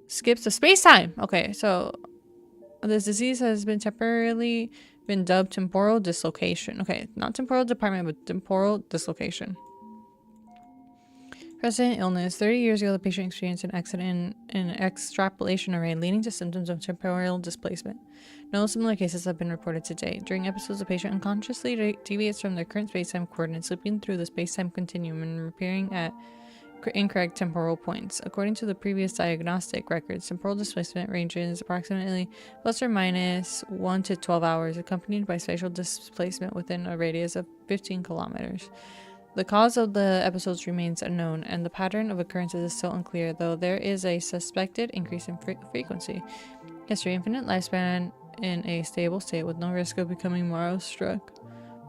A: skips of space-time. Okay, so this disease has been temporarily dubbed temporal dislocation. Okay, not temporal department, but temporal dislocation. Present illness. 30 years ago, the patient experienced an accident in an extrapolation array leading to symptoms of temporal displacement. No similar cases have been reported to date. During episodes, the patient unconsciously deviates from their current space-time coordinates, slipping through the space-time continuum and appearing at incorrect temporal points. According to the previous diagnostic records, temporal displacement ranges approximately plus or minus 1 to 12 hours, accompanied by spatial displacement within a radius of 15 kilometers. The cause of the episodes remains unknown, and the pattern of occurrences is still unclear, though there is a suspected increase in frequency. History: infinite lifespan in a stable state with no risk of becoming Morrow-struck.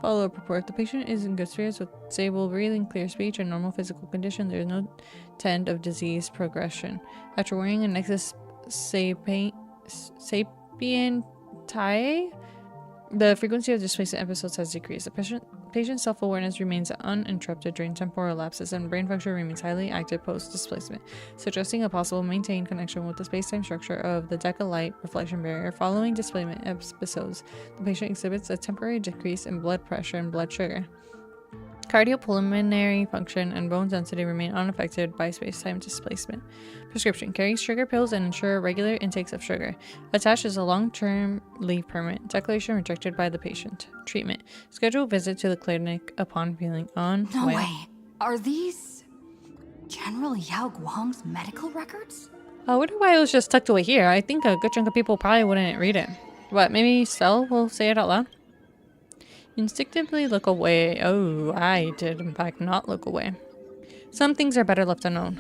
A: Follow-up report: the patient is in good spirits with stable breathing, clear speech, and normal physical condition. There is no trend of disease progression. After wearing a Nexus Sapientiae, the frequency of displacement episodes has decreased. The patient's self-awareness remains uninterrupted during temporal lapses, and brain function remains highly active post-displacement, suggesting a possible maintained connection with the space-time structure of the Deca light reflection barrier. Following displacement episodes, the patient exhibits a temporary decrease in blood pressure and blood sugar. Cardiopulmonary function and bone density remain unaffected by space-time displacement. Prescription: carries sugar pills and ensure regular intakes of sugar. Attached is a long-term leave permit. Declaration rejected by the patient. Treatment: schedule visit to the clinic upon feeling unwell.
G: No way. Are these General Yao Guang's medical records?
A: I wonder why it was just tucked away here. I think a good chunk of people probably wouldn't read it. What, maybe Stella will say it out loud? Instinctively look away. Oh, I did in fact not look away. Some things are better left unknown.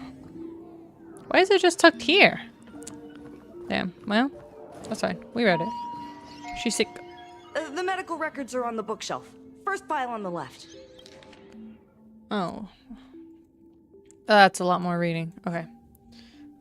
A: Why is it just tucked here? Damn, well, that's fine. We read it. She's sick.
L: The medical records are on the bookshelf. First pile on the left.
A: Oh. That's a lot more reading. Okay.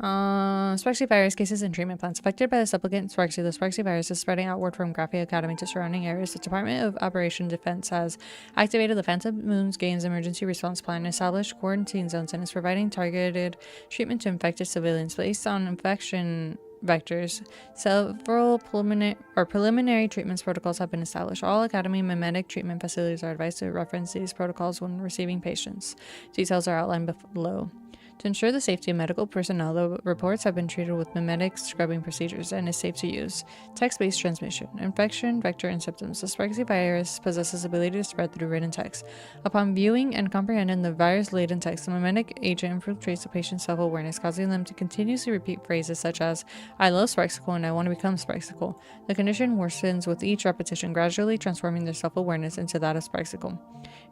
A: Sparksy virus cases and treatment plans. Affected by the supplicant Sparksy, the Sparksy virus is spreading outward from Graphia Academy to surrounding areas. The Department of Operation Defense has activated the Phantom Moon's Games Emergency Response Plan, established quarantine zones, and is providing targeted treatment to infected civilians. Based on infection vectors, several preliminary treatments protocols have been established. All Academy mimetic treatment facilities are advised to reference these protocols when receiving patients. Details are outlined below. To ensure the safety of medical personnel, the reports have been treated with mimetic scrubbing procedures and is safe to use. Text-based transmission. Infection, vector, and symptoms. The Sparksy virus possesses the ability to spread through written text. Upon viewing and comprehending the virus-laden text, the mimetic agent infiltrates the patient's self-awareness, causing them to continuously repeat phrases such as, "I love Sparksicle and I want to become Sparksicle." The condition worsens with each repetition, gradually transforming their self-awareness into that of Sparksicle.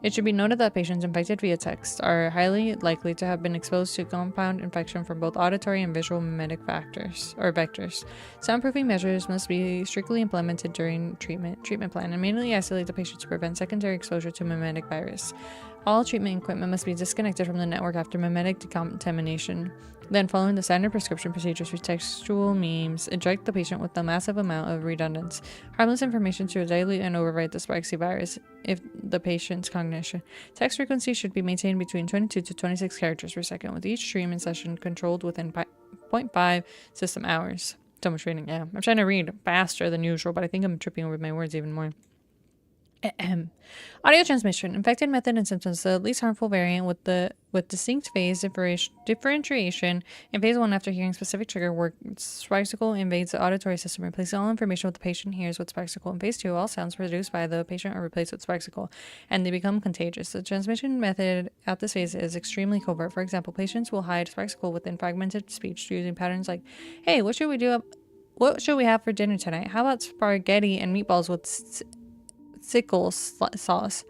A: It should be noted that patients infected via text are highly likely to have been exposed to compound infection from both auditory and visual mimetic vectors. Soundproofing measures must be strictly implemented during treatment plan. Immediately isolate the patient to prevent secondary exposure to mimetic virus. All treatment equipment must be disconnected from the network after mimetic decontamination. Then, following the standard prescription procedures for textual memes, inject the patient with a massive amount of redundant, harmless information to dilute and overwrite the Sparksy virus if the patient's cognition. Text frequency should be maintained between 22 to 26 characters per second, with each treatment session controlled within 0.5 system hours. So much reading, yeah. I'm trying to read faster than usual, but I think I'm tripping over my words even more. Audio transmission. Infected method and symptoms. The least harmful variant with distinct phase differentiation. In phase 1, after hearing specific trigger word, Sparksicle invades the auditory system, replacing all information what the patient hears with Sparksicle. In phase 2, all sounds produced by the patient are replaced with Sparksicle, and they become contagious. The transmission method at this phase is extremely covert. For example, patients will hide Sparksicle within fragmented speech using patterns like, "Hey, what should we have for dinner tonight? How about spaghetti and meatballs with sickle sauce?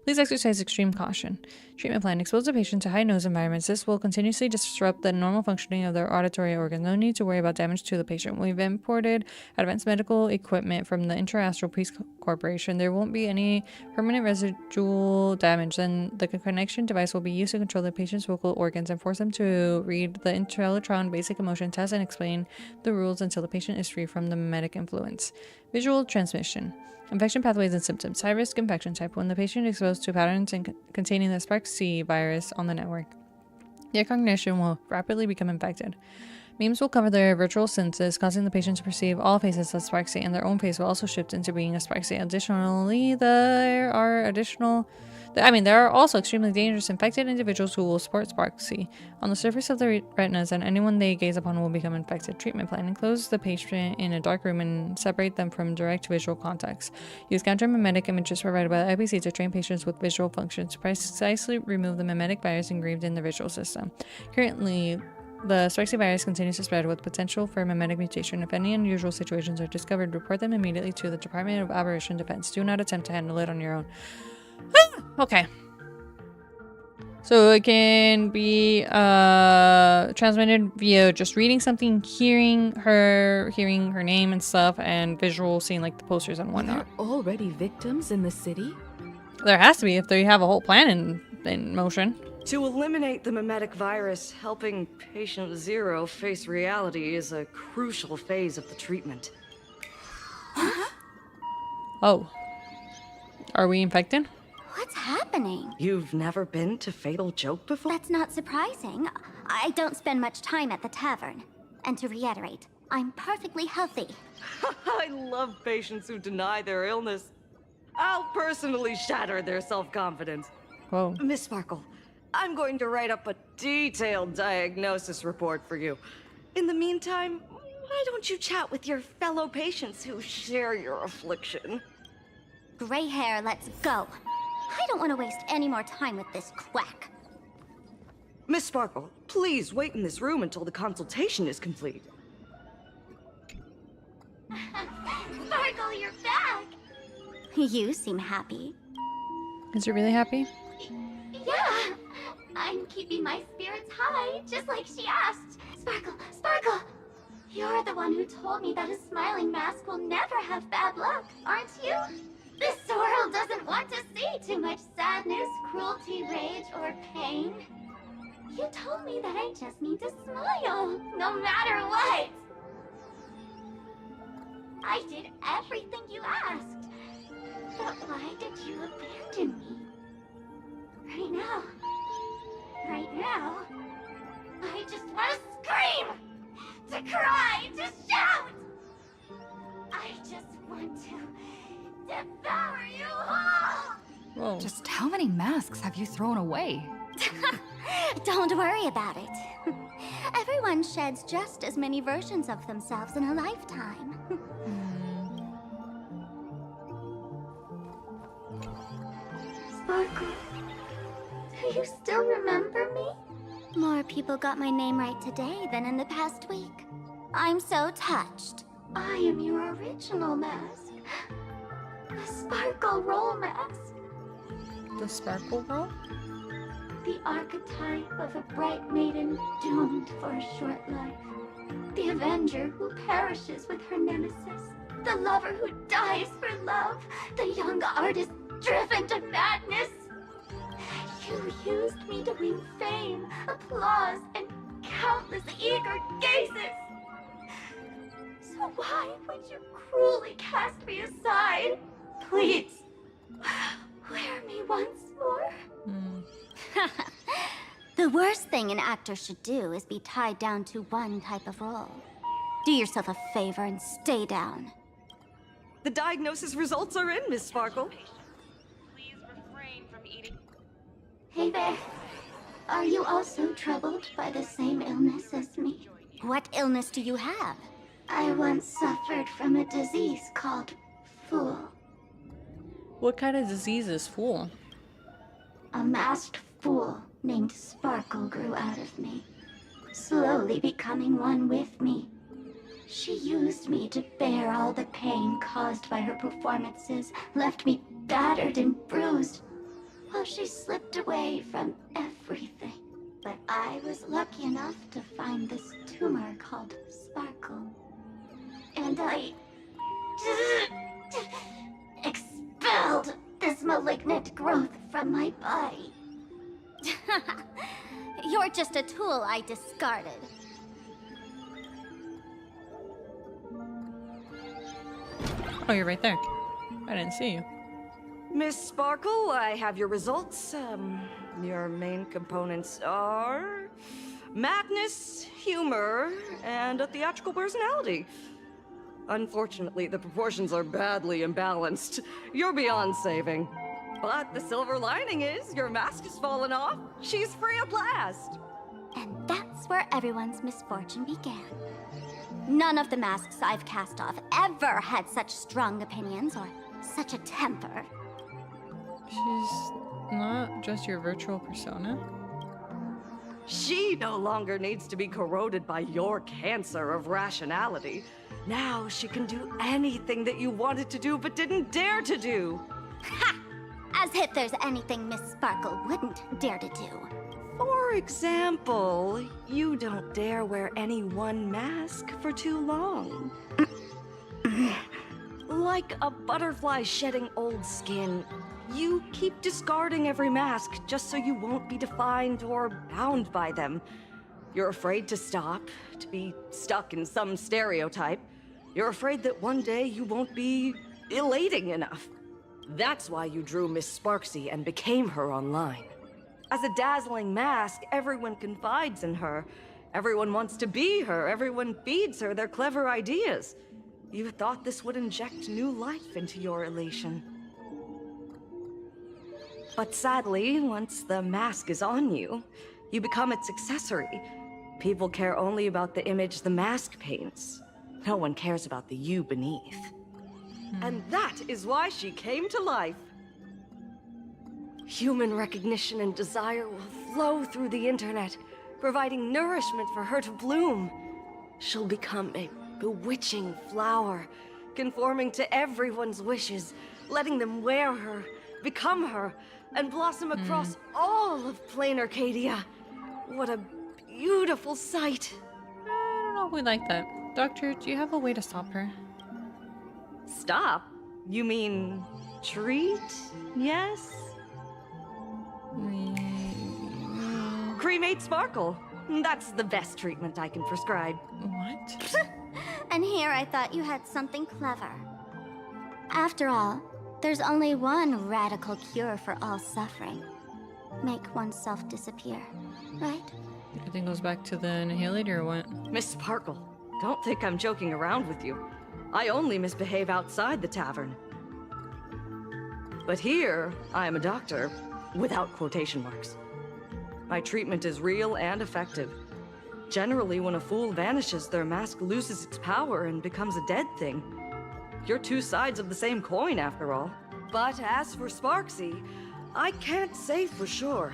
A: Please exercise extreme caution." Treatment plan. Expose the patient to high noise environments. This will continuously disrupt the normal functioning of their auditory organs. No need to worry about damage to the patient. We've imported advanced medical equipment from the Interastral Peace Corporation. There won't be any permanent residual damage. Then the connection device will be used to control the patient's vocal organs and force them to read the Intellitron basic emotion test and explain the rules until the patient is free from the mimetic influence. Visual transmission. Infection pathways and symptoms. High-risk infection type. When the patient is exposed to patterns containing the Sparksy virus on the network, their cognition will rapidly become infected. Memes will cover their virtual senses, causing the patient to perceive all faces as Sparksy, and their own face will also shift into being a Sparksy. Additionally, there are also extremely dangerous infected individuals who will sport Sparksy on the surface of their retinas, and anyone they gaze upon will become infected. Treatment plan. Enclose the patient in a dark room and separate them from direct visual contacts. Use counter-mimetic images provided by the IPC to train patients with visual functions to precisely remove the mimetic virus engraved in the visual system. Currently, the Sparksy virus continues to spread with potential for mimetic mutation. If any unusual situations are discovered, report them immediately to the Department of Operation Defense. Do not attempt to handle it on your own. Okay. So it can be transmitted via just reading something, hearing her name and stuff, and visual, seeing like the posters and whatnot.
B: Are there already victims in the city?
A: There has to be if they have a whole plan in motion.
L: To eliminate the mimetic virus, helping patient 0 face reality is a crucial phase of the treatment.
A: Oh. Are we infected?
C: What's happening?
L: You've never been to Fatal Joke before?
C: That's not surprising. I don't spend much time at the tavern. And to reiterate, I'm perfectly healthy.
L: I love patients who deny their illness. I'll personally shatter their self-confidence.
A: Whoa.
L: Miss Sparkle, I'm going to write up a detailed diagnosis report for you. In the meantime, why don't you chat with your fellow patients who share your affliction?
C: Gray hair, let's go. I don't want to waste any more time with this quack.
L: Miss Sparkle, please wait in this room until the consultation is complete.
C: Sparkle, you're back! You seem happy.
A: Is it really happy?
C: Yeah! I'm keeping my spirits high, just like she asked. Sparkle, Sparkle! You're the one who told me that a smiling mask will never have bad luck, aren't you? This world doesn't want to see too much sadness, cruelty, rage, or pain. You told me that I just need to smile, no matter what. I did everything you asked. But why did you abandon me? Right now, I just want to scream, to cry, to shout. I just want to devour you all.
A: Whoa.
G: Just how many masks have you thrown away?
C: Don't worry about it. Everyone sheds just as many versions of themselves in a lifetime. Sparkle, do you still remember me? More people got my name right today than in the past week. I'm so touched. I am your original mask. The Sparkle Roll mask.
A: The Sparkle Roll?
C: The archetype of a bright maiden doomed for a short life. The avenger who perishes with her nemesis. The lover who dies for love. The young artist driven to madness. You used me to win fame, applause, and countless eager gazes. So why would you cruelly cast me aside? Please, wear me once more. The worst thing an actor should do is be tied down to one type of role. Do yourself a favor and stay down.
L: The diagnosis results are in, Miss Sparkle.
J: Please refrain from eating.
C: Hey there. Are you also troubled by the same illness as me? What illness do you have? I once suffered from a disease called Fool.
A: What kind of disease is Fool?
C: A masked fool named Sparkle grew out of me, slowly becoming one with me. She used me to bear all the pain caused by her performances, left me battered and bruised, while she slipped away from everything. But I was lucky enough to find this tumor called Sparkle. And I expelled this malignant growth from my body. You're just a tool I discarded.
A: Oh, you're right there. I didn't see you.
L: Miss Sparkle, I have your results. Your main components are madness, humor, and a theatrical personality. Unfortunately, the proportions are badly imbalanced. You're beyond saving. But the silver lining is your mask has fallen off. She's free at last.
C: And that's where everyone's misfortune began. None of the masks I've cast off ever had such strong opinions or such a temper.
A: She's not just your virtual persona.
L: She no longer needs to be corroded by your cancer of rationality. Now she can do anything that you wanted to do but didn't dare to do.
C: Ha! As if there's anything Miss Sparkle wouldn't dare to do.
L: For example, you don't dare wear any one mask for too long. Like a butterfly shedding old skin, you keep discarding every mask just so you won't be defined or bound by them. You're afraid to stop, to be stuck in some stereotype. You're afraid that one day you won't be elating enough. That's why you drew Miss Sparksy and became her online. As a dazzling mask, everyone confides in her. Everyone wants to be her. Everyone feeds her their clever ideas. You thought this would inject new life into your elation. But sadly, once the mask is on you, you become its accessory. People care only about the image the mask paints. No one cares about the you beneath. And that is why she came to life. Human recognition and desire will flow through the internet, providing nourishment for her to bloom. She'll become a bewitching flower, conforming to everyone's wishes, letting them wear her, become her, and blossom across all of Planarcadia. What a beautiful sight.
A: I don't know if we like that. Doctor, do you have a way to stop her?
L: Stop? You mean treat? Yes? cremate Sparkle. That's the best treatment I can prescribe.
A: What?
C: And here I thought you had something clever. After all, there's only one radical cure for all suffering. Make oneself disappear, right?
A: Everything goes back to the annihilator or what?
L: Miss Sparkle, don't think I'm joking around with you. I only misbehave outside the tavern. But here, I am a doctor, without quotation marks. My treatment is real and effective. Generally, when a fool vanishes, their mask loses its power and becomes a dead thing. You're two sides of the same coin, after all. But as for Sparksy, I can't say for sure.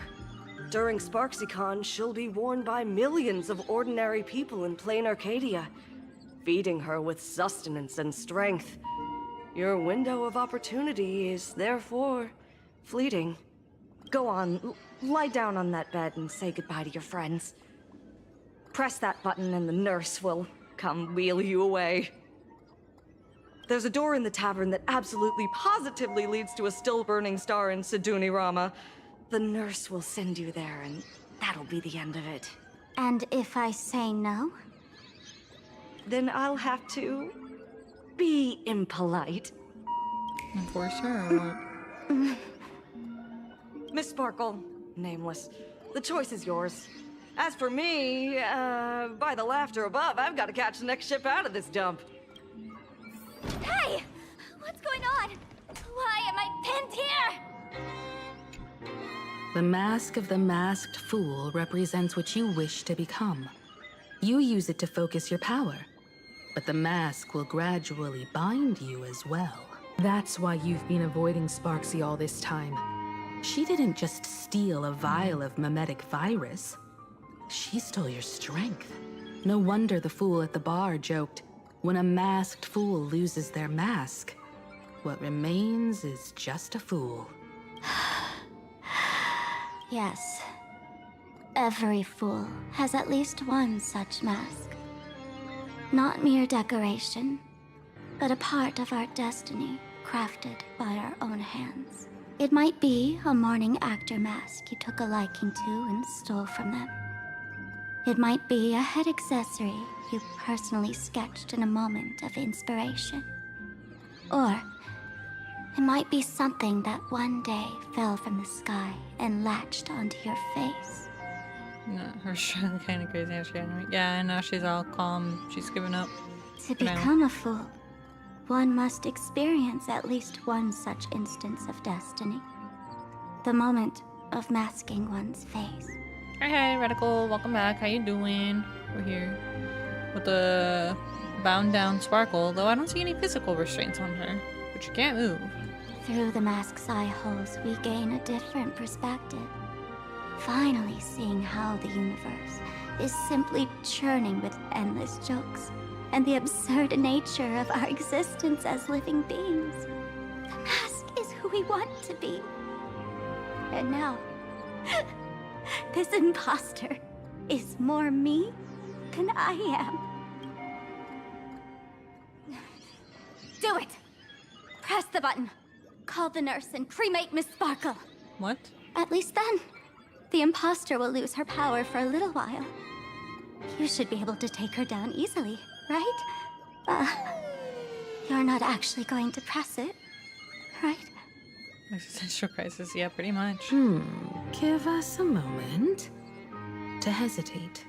L: During SparksyCon, she'll be worn by millions of ordinary people in Planarcadia, feeding her with sustenance and strength. Your window of opportunity is therefore fleeting. Go on, lie down on that bed and say goodbye to your friends. Press that button and the nurse will come wheel you away. There's a door in the tavern that absolutely positively leads to a still-burning star in Siduni Rama. The nurse will send you there, and that'll be the end of it.
C: And if I say no?
L: Then I'll have to be impolite.
A: Force her or what?
L: Miss Sparkle, nameless, the choice is yours. As for me, by the laughter above, I've got to catch the next ship out of this dump.
C: Hey! What's going on? Why am I pinned here?
B: The mask of the masked fool represents what you wish to become. You use it to focus your power, but the mask will gradually bind you as well. That's why you've been avoiding Sparksy all this time. She didn't just steal a vial of mimetic virus. She stole your strength. No wonder the fool at the bar joked, when a masked fool loses their mask, what remains is just a fool.
C: Yes. Every fool has at least one such mask. Not mere decoration, but a part of our destiny, crafted by our own hands. It might be a morning actor mask you took a liking to and stole from them. It might be a head accessory you personally sketched in a moment of inspiration. Or it might be something that one day fell from the sky and latched onto your face.
A: No, her kind of crazy how she animated. Yeah, and now she's all calm. She's given up.
C: To become a fool, one must experience at least one such instance of destiny. The moment of masking one's face.
A: Hey, Radical, welcome back. How you doing? We're here with the bound down Sparkle, though I don't see any physical restraints on her, but she can't move.
C: Through the mask's eye holes, we gain a different perspective. Finally seeing how the universe is simply churning with endless jokes, and the absurd nature of our existence as living beings. The mask is who we want to be. And now, this imposter is more me than I am. Do it! Press the button. Call the nurse and cremate Miss Sparkle.
A: What?
C: At least then, the imposter will lose her power for a little while. You should be able to take her down easily, right? You're not actually going to press it, right?
A: Existential crisis, yeah, pretty much.
B: Give us a moment to hesitate,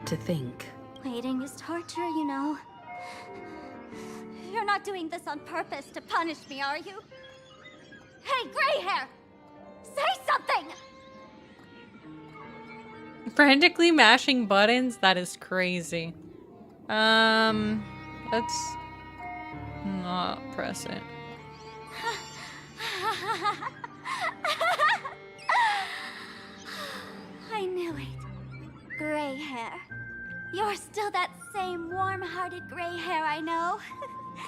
B: to think.
C: Waiting is torture, you know. You're not doing this on purpose to punish me, are you? Hey, gray hair! Say something!
A: Frantically mashing buttons? That is crazy. Let's not press it.
C: I knew it. Gray hair. You're still that same warm-hearted gray hair I know.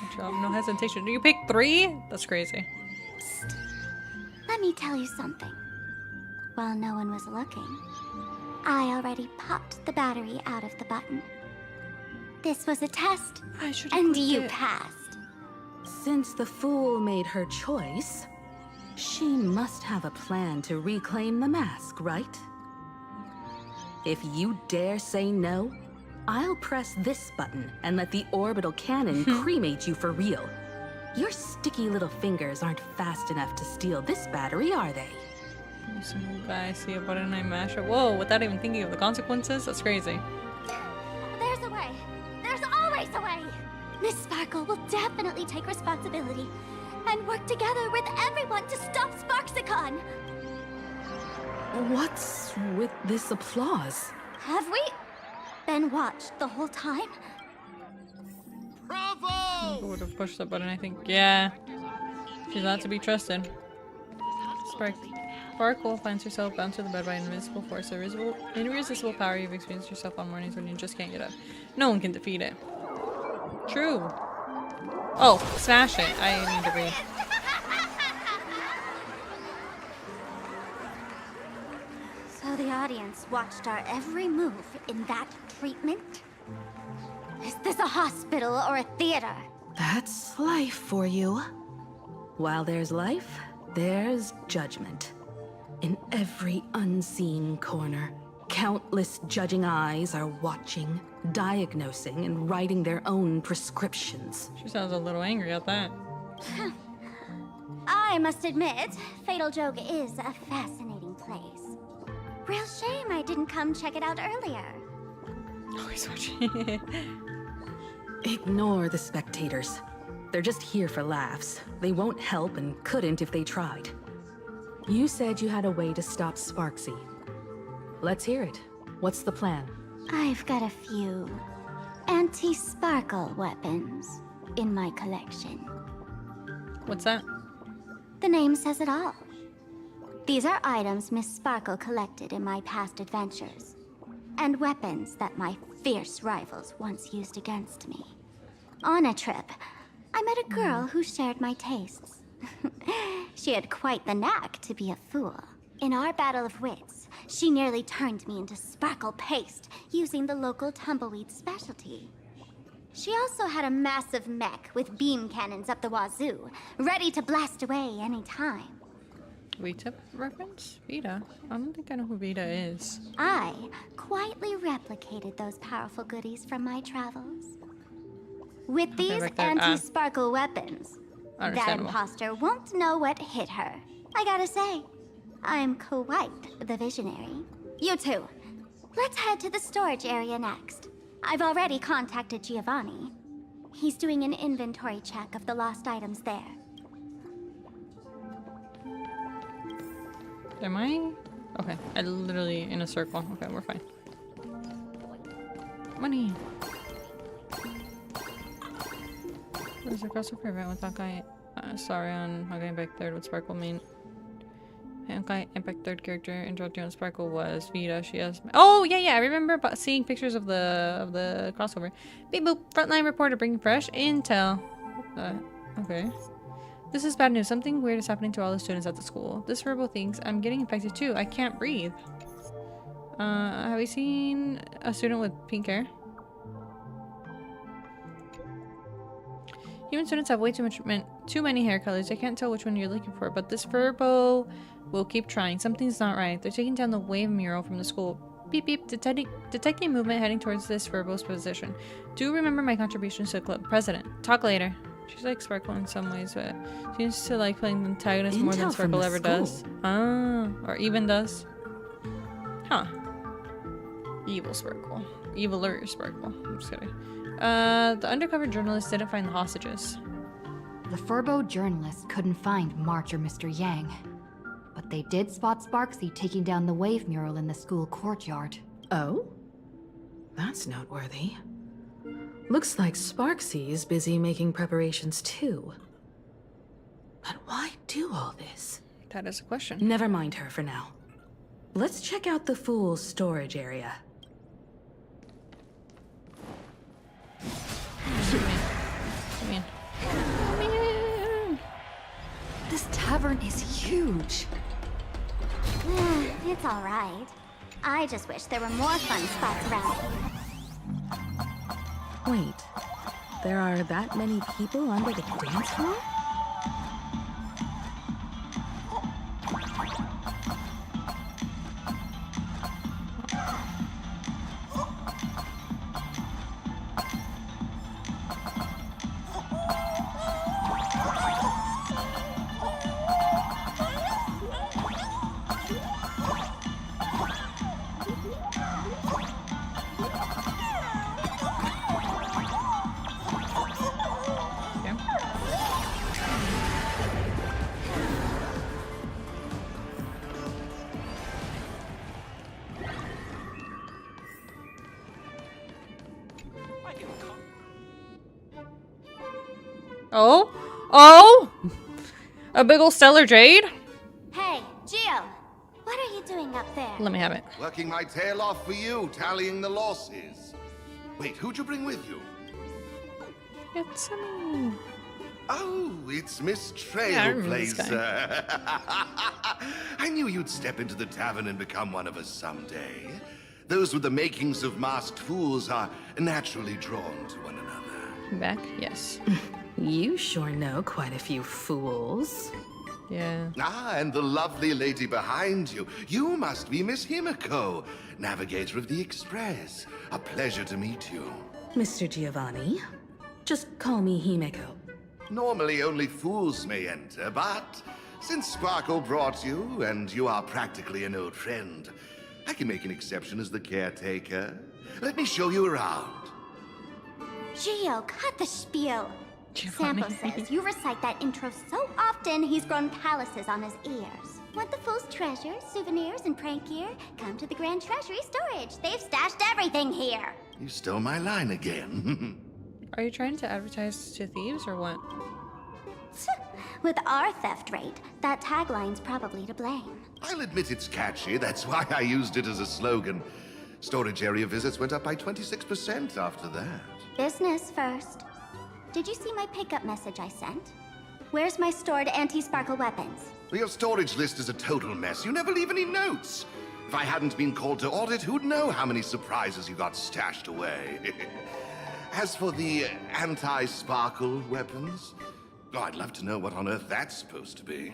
A: Good job, no hesitation. Do you pick 3? That's crazy.
C: Psst. Let me tell you something. While no one was looking, I already popped the battery out of the button. This was a test, and you passed.
B: Since the fool made her choice, she must have a plan to reclaim the mask, right? If you dare say no, I'll press this button and let the orbital cannon cremate you for real. Your sticky little fingers aren't fast enough to steal this battery, are they?
A: Some guy see a button I mash it. Whoa, without even thinking of the consequences? That's crazy.
C: There's a way. There's always a way. Miss Sparkle will definitely take responsibility and work together with everyone to stop Sparksicon.
B: What's with this applause?
C: Have we been watched the whole time?
A: I would have pushed that button, I think. Yeah. She's not to be trusted. Sparkle finds herself bound to the bed by an invisible force. Irresistible power you've experienced yourself on mornings when you just can't get up. No one can defeat it. True. Oh, smash it. I need to breathe.
C: So the audience watched our every move in that treatment? Is this a hospital or a theater?
B: That's life for you. While there's life, there's judgment. In every unseen corner, countless judging eyes are watching, diagnosing, and writing their own prescriptions.
A: She sounds a little angry at that.
C: I must admit, Fatal Joke is a fascinating place. Real shame I didn't come check it out earlier.
A: Always watching.
B: Ignore the spectators. They're just here for laughs. They won't help and couldn't if they tried. You said you had a way to stop Sparksy. Let's hear it. What's the plan?
C: I've got a few anti-sparkle weapons in my collection.
A: What's that?
C: The name says it all. These are items Miss Sparkle collected in my past adventures, and weapons that my fierce rivals once used against me. On a trip, I met a girl who shared my tastes. She had quite the knack to be a fool. In our battle of wits, she nearly turned me into sparkle paste using the local tumbleweed specialty. She also had a massive mech with beam cannons up the wazoo, ready to blast away any time.
A: Vita reference? Vita? I don't think I know who Vita is.
C: I quietly replicated those powerful goodies from my travels. With these anti-sparkle weapons, that imposter won't know what hit her. I gotta say, I'm quite the visionary. You two, let's head to the storage area next. I've already contacted Giovanni. He's doing an inventory check of the lost items there.
A: Am I? Okay, I literally in a circle. Okay, we're fine. Money. There's a crossover event with Honkai. Sorry, on Honkai Impact 3rd with Sparkle main. Honkai Impact 3rd character interrupting on Sparkle was Vita. She has. Oh yeah, I remember seeing pictures of the crossover. Beep boop. Frontline reporter bringing fresh intel. Okay. This is bad news. Something weird is happening to all the students at the school. This verbal thinks I'm getting infected too. I can't breathe. Have you seen a student with pink hair? Human students have way too many hair colors. I can't tell which one you're looking for, but this Furbo will keep trying. Something's not right. They're taking down the wave mural from the school. Beep beep. Detecting movement heading towards this Furbo's position. Do remember my contributions to the club. President. Talk later. She's like Sparkle in some ways, but seems to like playing the antagonist more than Sparkle ever does. Ah, or even does. Huh. Evil Sparkle. Eviler Sparkle. I'm just kidding. The undercover journalist didn't find the hostages.
G: The Furbo journalists couldn't find March or Mr. Yang, but they did spot Sparksy taking down the wave mural in the school courtyard.
B: Oh? That's noteworthy. Looks like Sparksy is busy making preparations too. But why do all this?
A: That is a question.
B: Never mind her for now. Let's check out the Fool's storage area.
A: Come in.
G: This tavern is huge.
C: It's alright. I just wish there were more fun spots around here.
B: Wait, there are that many people under the dance floor?
A: Oh? Oh? A big ol' stellar jade?
C: Hey, Gio, what are you doing up there?
A: Let me have it.
M: Working my tail off for you, tallying the losses. Wait, who'd you bring with you?
A: It's me.
M: Oh, it's Miss
A: Yeah, I remember this
M: Trailblazer. I knew you'd step into the tavern and become one of us someday. Those with the makings of masked fools are naturally drawn to one another.
A: Back? Yes.
B: You sure know quite a few fools.
A: Yeah.
M: Ah, and the lovely lady behind you. You must be Miss Himiko, navigator of the Express. A pleasure to meet you.
B: Mr. Giovanni, just call me Himeko.
M: Normally only fools may enter, but since Sparkle brought you, and you are practically an old friend, I can make an exception as the caretaker. Let me show you around.
C: Gio, cut the spiel.
A: Giovanni.
C: Sampo says you recite that intro so often he's grown calluses on his ears. Want the fool's treasures, souvenirs, and prank gear? Come to the Grand Treasury Storage. They've stashed everything here.
M: You stole my line again.
A: Are you trying to advertise to thieves or what?
C: With our theft rate, that tagline's probably to blame.
M: I'll admit it's catchy. That's why I used it as a slogan. Storage area visits went up by 26% after that.
C: Business first. Did you see my pickup message I sent? Where's my stored anti-sparkle weapons?
M: Well, your storage list is a total mess. You never leave any notes. If I hadn't been called to audit, who'd know how many surprises you got stashed away? As for the anti-sparkle weapons, oh, I'd love to know what on earth that's supposed to be.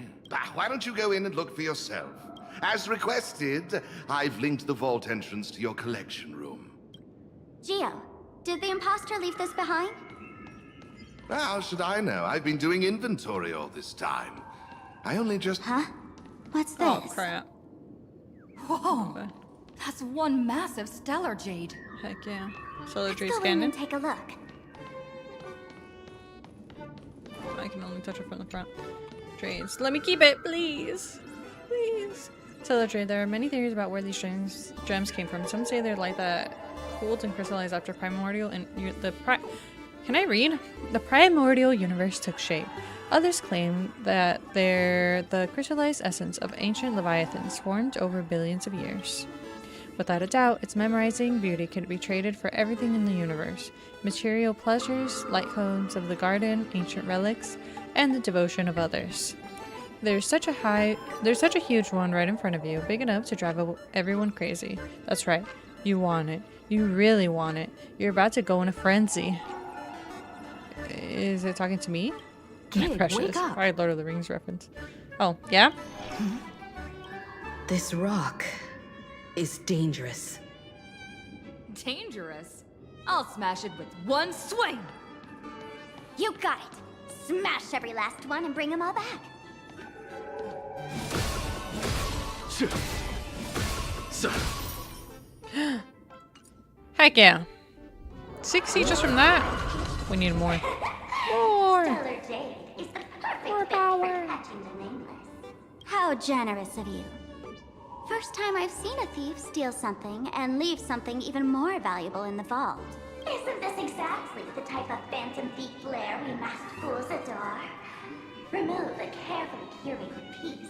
M: Why don't you go in and look for yourself? As requested, I've linked the vault entrance to your collection room.
C: Gio, did the imposter leave this behind?
M: How should I know? I've been doing inventory all this time. I only just...
C: Huh? What's this?
A: Oh, crap.
G: Whoa! That's one massive stellar jade.
A: Heck yeah. Solar tree
C: Go in
A: scanning.
C: and take a look.
A: I can only touch it from the front. Trades. Let me keep it, please. Please. Solar trade. There are many theories about where these gems came from. Some say they're like that cooled and crystallized after primordial and Can I read? The primordial universe took shape. Others claim that they're the crystallized essence of ancient leviathans formed over billions of years. Without a doubt, its memorizing beauty could be traded for everything in the universe. Material pleasures, light cones of the garden, ancient relics, and the devotion of others. There's such a huge one right in front of you, big enough to drive everyone crazy. That's right. You want it. You really want it. You're about to go in a frenzy. Is it talking to me?
B: Kid,
A: Precious.
B: wake up.
A: Alright, Lord of the Rings reference. Oh, yeah?
B: This rock is dangerous.
G: Dangerous? I'll smash it with one swing!
C: You got it. Smash every last one and bring them all back.
A: Heck yeah. 60 just from that? We need more. More!
C: Stellar Jade is the perfect
A: More
C: fit
A: power.
C: for catching the nameless. How generous of you. First time I've seen a thief steal something and leave something even more valuable in the vault. Isn't this exactly the type of phantom thief flair we masked fools adore? Remove a carefully curated piece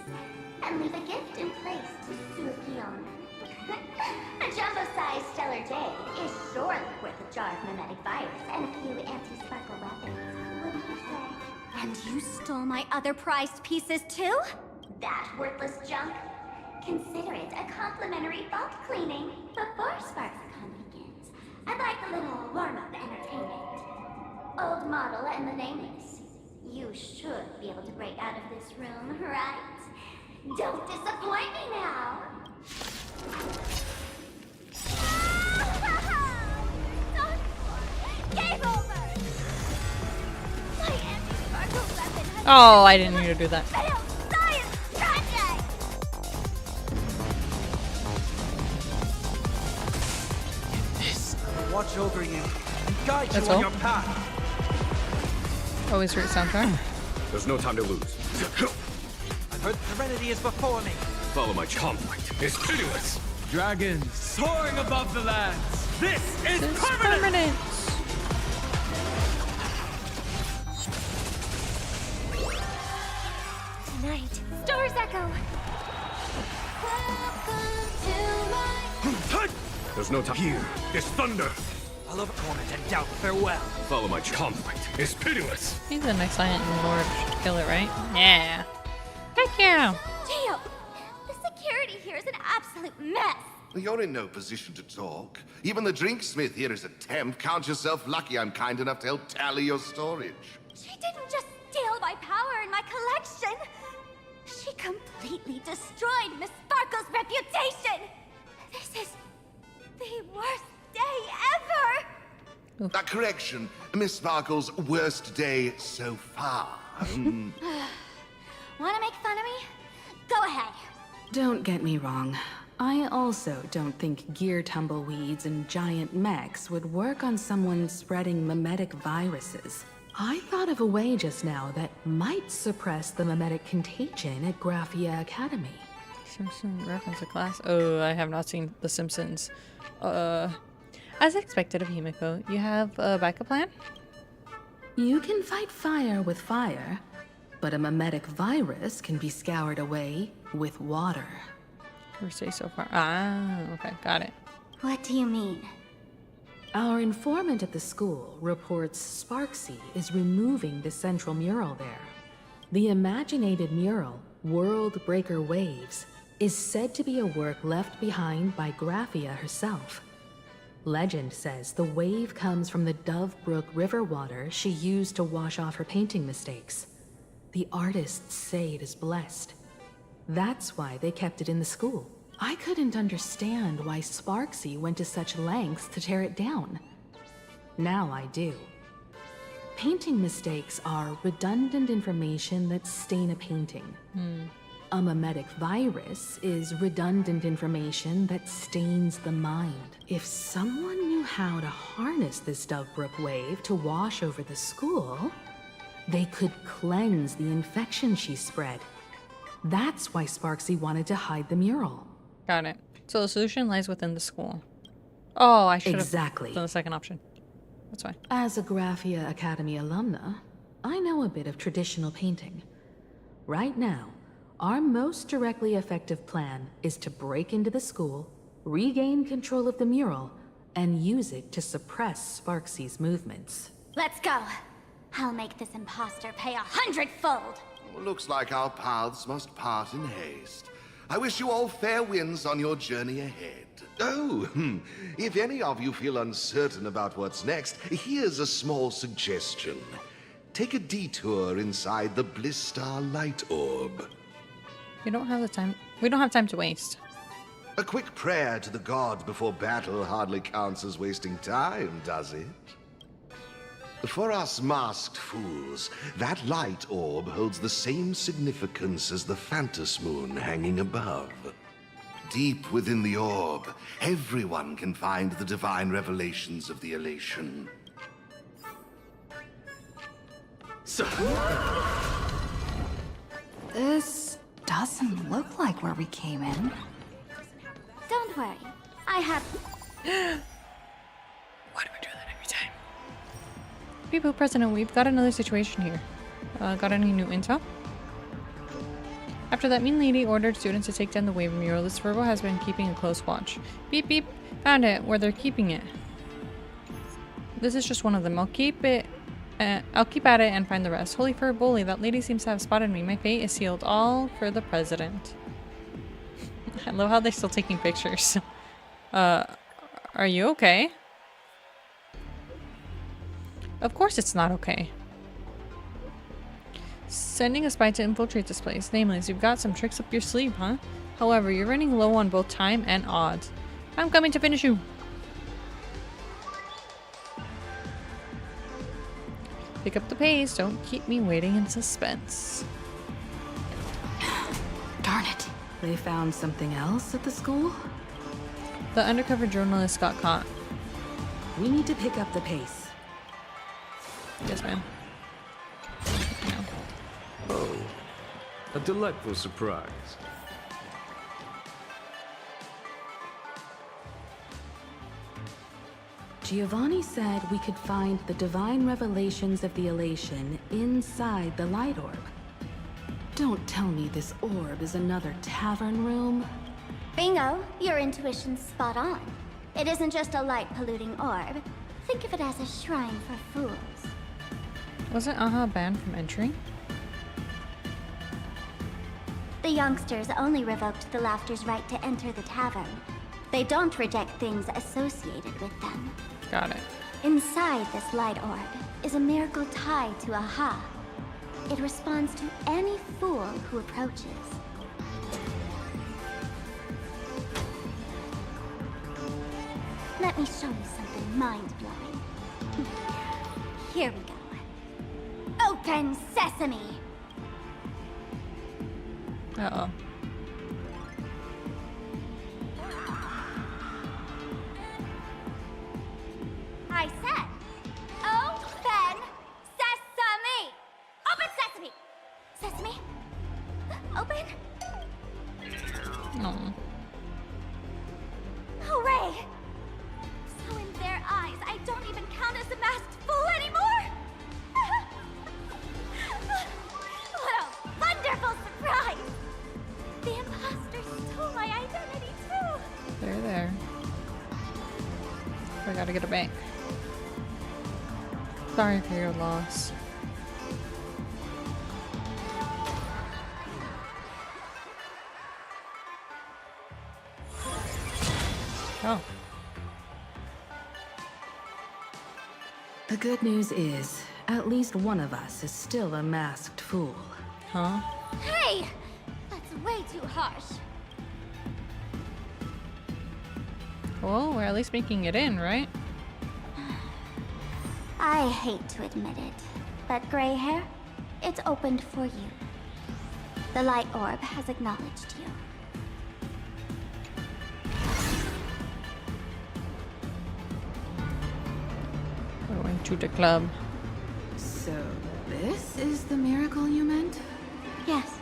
C: and leave a gift in place to soothe the owner. A jumbo-sized stellar jade is surely worth a jar of mimetic virus and a few anti-sparkle weapons, wouldn't you say? And you stole my other prized pieces too? That worthless junk? Consider it a complimentary vault cleaning before SparksCon begins. I'd like a little warm-up entertainment. Old model and the nameless. You should be able to break out of this room, right? Don't disappoint me now! Game over! My anti-sparkle weapon has
A: Oh, I didn't need to do that.
C: failed science project!
I: watch over you and guide
A: That's
I: you on
A: all?
I: your path.
A: Always great soundtrack.
F: There's no time to lose.
I: I've heard serenity is before me.
F: Follow my conflict. It's pitiless.
I: Dragons soaring above the lands. This is permanent.
A: Permanent.
C: Tonight, stars echo.
F: There's no time. Here, there's thunder.
I: I'll overcome it and doubt farewell.
F: Follow my conflict. It's pitiless.
A: He's the next silent lord to kill it, right? Yeah. Heck yeah.
C: Gio, the security here is an absolute mess.
M: You're in no position to talk. Even the drinksmith here is a temp. Count yourself lucky I'm kind enough to help tally your storage.
C: She didn't just steal my power and my collection. She completely destroyed Miss Sparkle's reputation. This is the worst day ever.
M: A correction, Miss Sparkle's worst day so far.
C: Want to make fun of me? Go ahead.
B: Don't get me wrong. I also don't think gear tumbleweeds and giant mechs would work on someone spreading memetic viruses. I thought of a way just now that might suppress the memetic contagion at Graphia Academy.
A: Simpson reference a class. Oh, I have not seen The Simpsons. As expected of Himiko, you have a backup plan?
B: You can fight fire with fire, but a memetic virus can be scoured away with water.
A: Or say so far. Ah, okay, got it.
C: What do you mean?
B: Our informant at the school reports Sparksy is removing the central mural there. The imaginated mural, World Breaker Waves, is said to be a work left behind by Graphia herself. Legend says the wave comes from the Dove Brook river water she used to wash off her painting mistakes. The artists say it is blessed. That's why they kept it in the school. I couldn't understand why Sparksy went to such lengths to tear it down. Now I do. Painting mistakes are redundant information that stain a painting. A memetic virus is redundant information that stains the mind. If someone knew how to harness this Dovebrook wave to wash over the school, they could cleanse the infection she spread. That's why Sparksy wanted to hide the mural.
A: Got it. So the solution lies within the school. Oh, I should have
B: Exactly.
A: done the second option. That's fine.
B: As a Graphia Academy alumna, I know a bit of traditional painting. Right now, our most directly effective plan is to break into the school, regain control of the mural, and use it to suppress Sparksy's movements.
C: Let's go. I'll make this imposter pay 100-fold.
M: Looks like our paths must part in haste. I wish you all fair winds on your journey ahead. Oh, if any of you feel uncertain about what's next, here's a small suggestion. Take a detour inside the Blistar light orb.
A: We don't have the time. We don't have time to waste.
M: A quick prayer to the gods before battle hardly counts as wasting time, does it? For us masked fools, that light orb holds the same significance as the Phantos Moon hanging above. Deep within the orb, everyone can find the divine revelations of the elation.
G: So... This doesn't look like where we came in.
C: Don't worry. I have...
A: Why do we do that every time? People, President, we've got another situation here. Got any new intel? After that mean lady ordered students to take down the wave mural, this Virgo has been keeping a close watch. Beep beep. Found it. Where they're keeping it. This is just one of them. I'll keep at it and find the rest. Holy fur bully, that lady seems to have spotted me. My fate is sealed. All for the president. I love how they're still taking pictures. Are you okay? Of course it's not okay. Sending a spy to infiltrate this place. Nameless, you've got some tricks up your sleeve, huh? However, you're running low on both time and odds. I'm coming to finish you. Pick up the pace. Don't keep me waiting in suspense.
B: Darn it. They found something else at the school?
A: The undercover journalist got caught.
B: We need to pick up the pace.
A: Yes, ma'am.
F: Oh, a delightful surprise.
B: Giovanni said we could find the divine revelations of the elation inside the light orb. Don't tell me this orb is another tavern room.
C: Bingo, your intuition's spot on. It isn't just a light-polluting orb. Think of it as a shrine for fools.
A: Wasn't Aha banned from entry?
C: The youngsters only revoked the Laughter's right to enter the tavern. They don't reject things associated with them.
A: Got it.
C: Inside this light orb is a miracle tied to Aha. It responds to any fool who approaches. Let me show you something mind-blowing. Here we go. Open sesame!
A: Uh-oh.
C: I said, open sesame! Open sesame! Sesame? Open?
A: No.
C: Hooray! So in their eyes, I don't even count as a masked fool anymore! What a wonderful surprise! The imposter stole my identity too!
A: There. I gotta get it back. Sorry for your loss. Oh.
B: The good news is, at least one of us is still a masked fool.
A: Huh?
C: Hey! That's way too harsh.
A: Well, we're at least making it in, right?
C: I hate to admit it, but gray hair, it's opened for you. The light orb has acknowledged you.
A: Going to the club.
B: So, this is the miracle you meant?
C: Yes.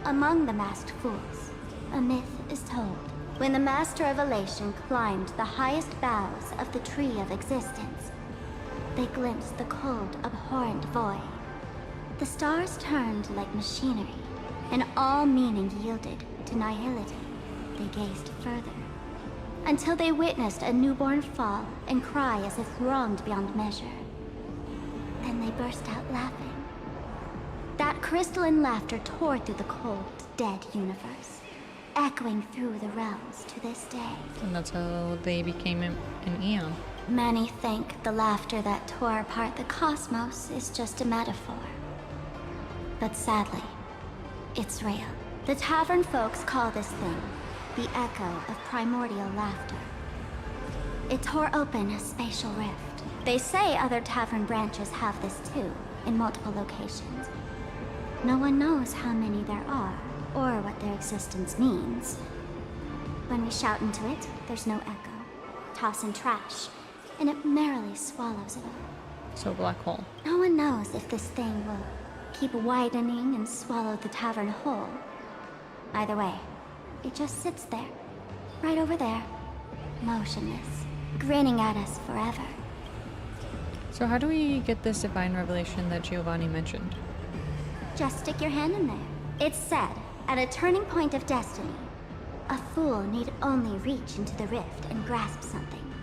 C: Among the masked fools, a myth is told. When the Master of Elation climbed the highest boughs of the Tree of Existence, they glimpsed the cold, abhorrent void. The stars turned like machinery, and all meaning yielded to nihility. They gazed further, until they witnessed a newborn fall and cry as if wronged beyond measure. Then they burst out laughing. That crystalline laughter tore through the cold, dead universe, echoing through the realms to this day.
A: And that's how they became an Eon.
C: Many think the laughter that tore apart the cosmos is just a metaphor. But sadly, it's real. The tavern folks call this thing the echo of primordial laughter. It tore open a spatial rift. They say other tavern branches have this too, in multiple locations. No one knows how many there are, or what their existence means. When we shout into it, there's no echo. Toss in trash, and it merrily swallows it all.
A: So black hole.
C: No one knows if this thing will keep widening and swallow the tavern whole. Either way, it just sits there, right over there, motionless, grinning at us forever.
A: So how do we get this divine revelation that Giovanni mentioned?
C: Just stick your hand in there. It's said, at a turning point of destiny, a fool need only reach into the rift and grasp something.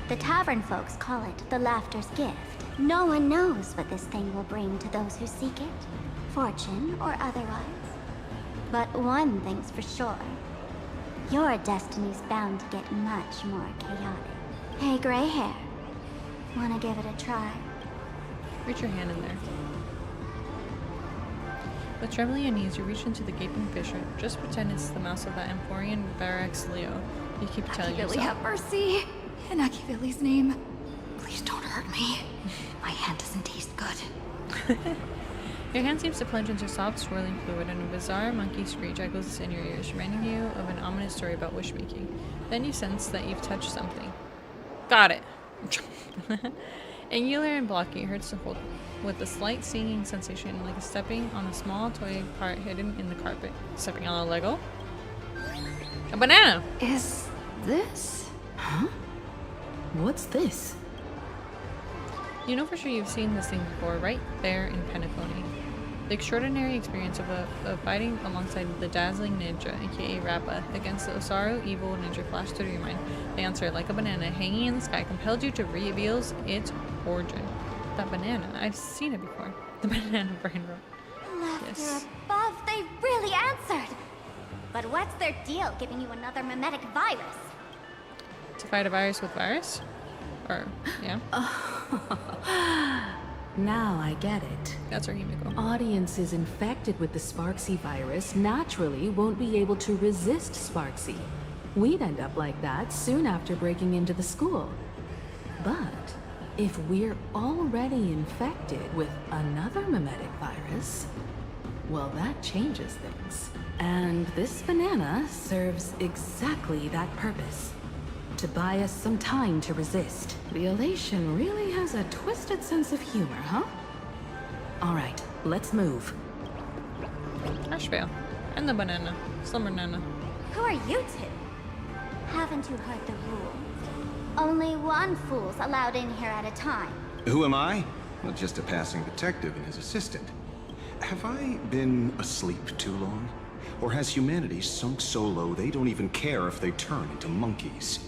C: The tavern folks call it the Laughter's Gift. No one knows what this thing will bring to those who seek it, fortune or otherwise. But one thing's for sure. Your destiny's bound to get much more chaotic. Hey, gray hair. Wanna give it a try?
A: Reach your hand in there. With trembling knees, you reach into the gaping fissure. Just pretend it's the mouth of that Emporian Varax Leo. You keep telling
G: Akivili,
A: yourself.
G: have mercy. In Akivili's name, please don't hurt me. My hand doesn't taste good.
A: Your hand seems to plunge into soft, swirling fluid, and a bizarre monkey screech echoes in your ears, reminding you of an ominous story about wish-making. Then you sense that you've touched something. Got it. Angular and blocky, hurts to hold, with a slight singing sensation, like stepping on a small toy part hidden in the carpet. Stepping on a Lego. A banana!
B: Is this? Huh? What's this?
A: You know for sure you've seen this thing before, right there in Penacony. The extraordinary experience of fighting alongside the dazzling ninja, aka Rappa, against the Osaru evil ninja flashed through your mind. The answer, like a banana hanging in the sky, compelled you to reveal its origin. That banana, I've seen it before. The banana brain rot.
C: Laughter above, they really answered! But what's their deal giving you another mimetic virus?
A: To fight a virus with virus? Or, yeah.
B: Now I get it.
A: That's our Himiko.
B: Audiences infected with the Sparksy virus naturally won't be able to resist Sparksy. We'd end up like that soon after breaking into the school. But if we're already infected with another mimetic virus, well, that changes things. And this banana serves exactly that purpose. To buy us some time to resist. The elation really has a twisted sense of humor, huh? Alright, let's move.
A: Ashvale. And the banana. Slumber Nana.
C: Who are you two? Haven't you heard the rules? Only one fool's allowed in here at a time.
N: Who am I? Well, just a passing detective and his assistant. Have I been asleep too long? Or has humanity sunk so low they don't even care if they turn into monkeys?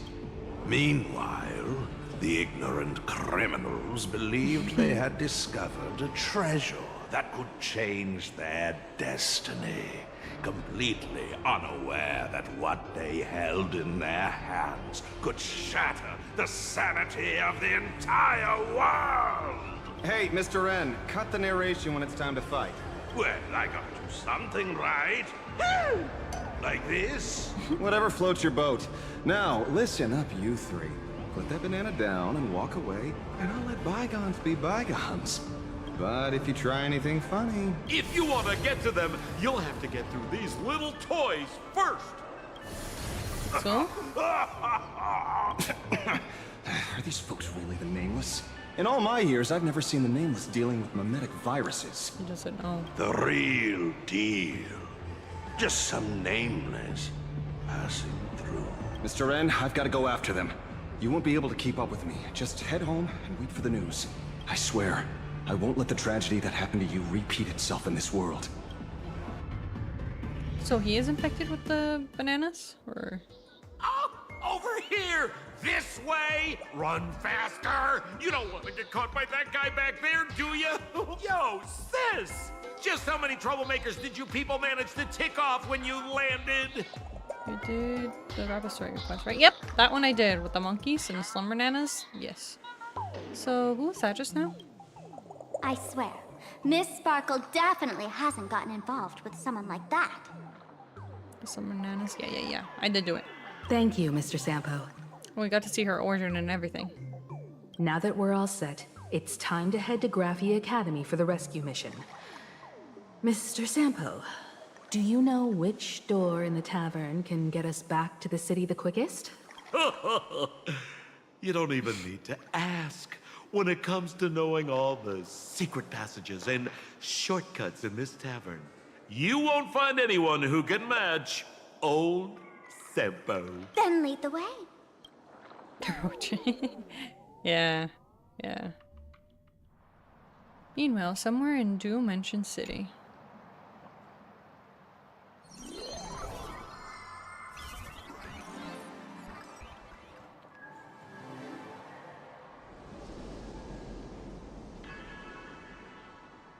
O: Meanwhile, the ignorant criminals believed they had discovered a treasure that could change their destiny, completely unaware that what they held in their hands could shatter the sanity of the entire world!
N: Hey, Mr. N, cut the narration when it's time to fight.
O: Well, I gotta do something right. Like this?
N: Whatever floats your boat. Now, listen up, you three. Put that banana down and walk away, and I'll let bygones be bygones. But if you try anything funny...
D: If you want to get to them, you'll have to get through these little toys first!
A: So?
N: Are these folks really the Nameless? In all my years, I've never seen the Nameless dealing with mimetic viruses.
A: He doesn't know.
O: The real deal. Just some Nameless passing through.
N: Mr. N, I've got to go after them. You won't be able to keep up with me. Just head home and wait for the news. I swear, I won't let the tragedy that happened to you repeat itself in this world.
A: So he is infected with the bananas? Or...
D: Oh, over here! This way! Run faster! You don't want to get caught by that guy back there, do you? Yo, sis! Just how many troublemakers did you people manage to tick off when you landed?
A: You did the rabbit story request, right? Yep, that one I did with the monkeys and the slumber nanas. Yes. So who was that just now?
C: I swear, Miss Sparkle definitely hasn't gotten involved with someone like that.
A: The slumber nanas? Yeah. I did do it.
B: Thank you, Mr. Sampo.
A: We got to see her origin and everything.
B: Now that we're all set, it's time to head to Graphia Academy for the rescue mission. Mr. Sampo, do you know which door in the tavern can get us back to the city the quickest?
D: You don't even need to ask. When it comes to knowing all the secret passages and shortcuts in this tavern, you won't find anyone who can match old Sampo.
C: Then lead the way.
A: Yeah. Meanwhile, somewhere in Dual Mansion City.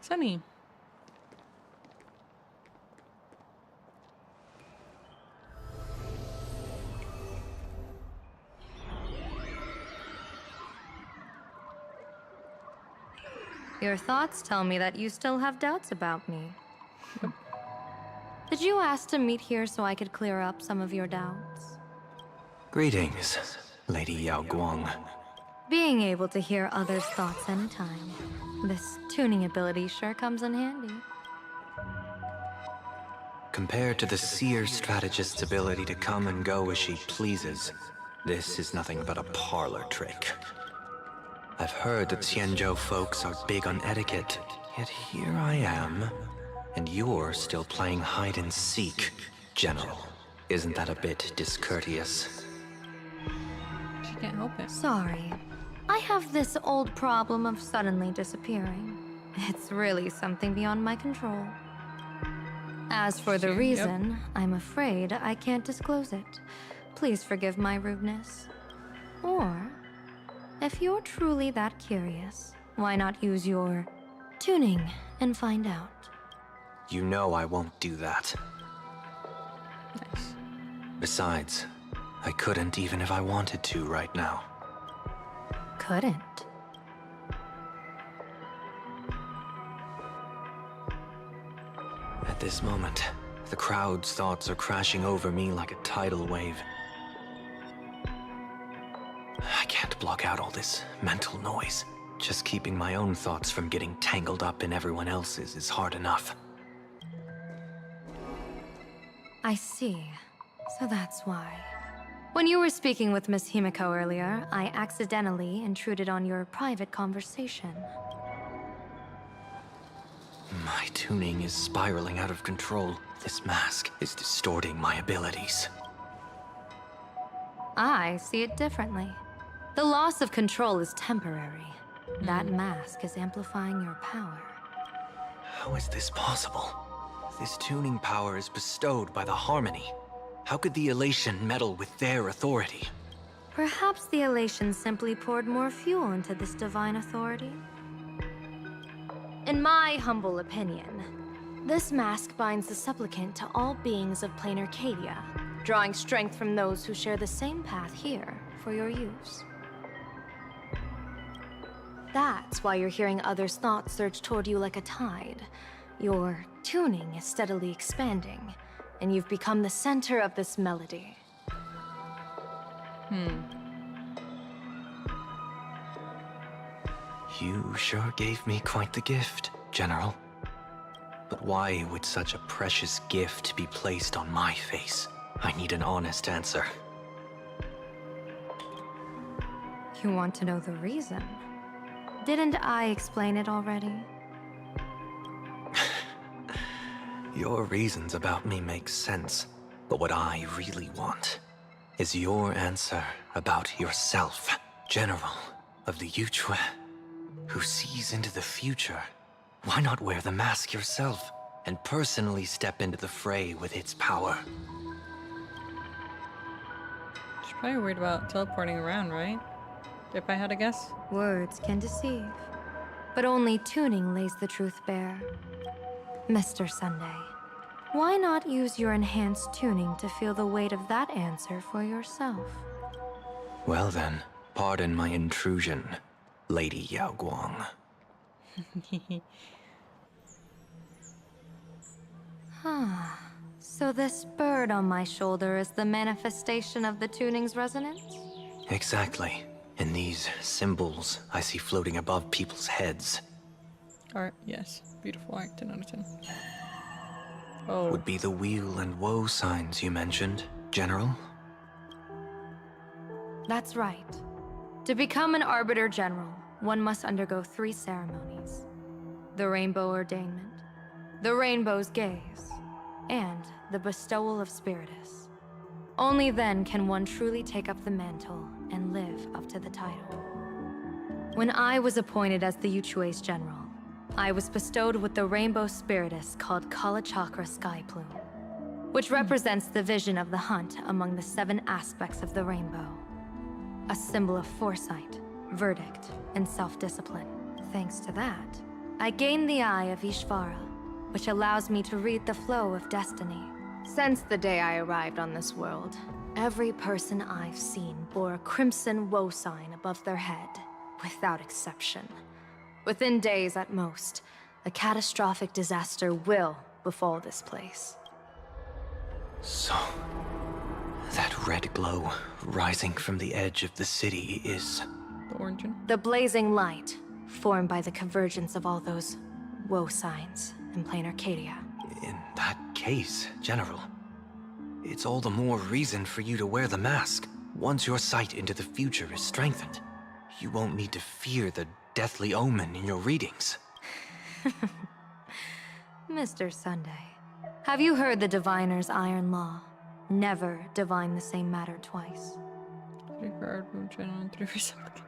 A: Sunny.
P: Your thoughts tell me that you still have doubts about me. Did you ask to meet here so I could clear up some of your doubts?
Q: Greetings, Lady Yao Guang.
P: Being able to hear others' thoughts anytime. This tuning ability sure comes in handy.
Q: Compared to the seer strategist's ability to come and go as she pleases, this is nothing but a parlor trick. I've heard the Tianzhou folks are big on etiquette, yet here I am, and you're still playing hide and seek, General. Isn't that a bit discourteous?
A: She can't help it.
P: Sorry. I have this old problem of suddenly disappearing. It's really something beyond my control. As for the reason, I'm afraid I can't disclose it. Please forgive my rudeness. Or, if you're truly that curious, why not use your tuning and find out?
Q: You know I won't do that.
A: Nice.
Q: Besides, I couldn't even if I wanted to right now.
P: Couldn't?
Q: At this moment, the crowd's thoughts are crashing over me like a tidal wave. I can't block out all this mental noise. Just keeping my own thoughts from getting tangled up in everyone else's is hard enough.
P: I see. So that's why. When you were speaking with Miss Himiko earlier, I accidentally intruded on your private conversation.
Q: My tuning is spiraling out of control. This mask is distorting my abilities.
P: I see it differently. The loss of control is temporary. That mask is amplifying your power.
Q: How is this possible? This tuning power is bestowed by the Harmony. How could the Elation meddle with their authority?
P: Perhaps the Elation simply poured more fuel into this divine authority? In my humble opinion, this mask binds the supplicant to all beings of Planarcadia, drawing strength from those who share the same path here for your use. That's why you're hearing others' thoughts surge toward you like a tide. Your tuning is steadily expanding, and you've become the center of this melody.
Q: You sure gave me quite the gift, General. But why would such a precious gift be placed on my face? I need an honest answer.
P: You want to know the reason? Didn't I explain it already?
Q: Your reasons about me make sense, but what I really want is your answer about yourself, General of the Yuchue, who sees into the future. Why not wear the mask yourself and personally step into the fray with its power?
A: She's probably worried about teleporting around, right? If I had to guess.
P: Words can deceive, but only tuning lays the truth bare. Mr. Sunday, why not use your enhanced tuning to feel the weight of that answer for yourself?
Q: Well then, pardon my intrusion, Lady Yao Guang.
P: So this bird on my shoulder is the manifestation of the tuning's resonance?
Q: Exactly. And these symbols I see floating above people's heads
A: Art, yes. Beautiful art, 10 out of 10. Oh.
Q: would be the wheel and woe signs you mentioned, General?
P: That's right. To become an Arbiter General, one must undergo 3 ceremonies. The Rainbow Ordainment, the Rainbow's Gaze, and the Bestowal of Spiritus. Only then can one truly take up the mantle and live up to the title. When I was appointed as the Yuchue's general, I was bestowed with the Rainbow Spiritus called Kalachakra Sky Plume, which represents the vision of the hunt among the 7 aspects of the rainbow. A symbol of foresight, verdict, and self-discipline. Thanks to that, I gained the Eye of Ishvara, which allows me to read the flow of destiny. Since the day I arrived on this world, every person I've seen bore a crimson woe sign above their head, without exception. Within days at most, a catastrophic disaster will befall this place.
Q: So, that red glow rising from the edge of the city is...
A: the origin?
P: The blazing light, formed by the convergence of all those woe signs in Planarcadia.
Q: In that case, General, it's all the more reason for you to wear the mask once your sight into the future is strengthened. You won't need to fear the deathly omen in your readings.
P: Mr. Sunday, have you heard the diviner's iron law? Never divine the same matter twice.
A: 3 for hard move channel and 3 for supplicant.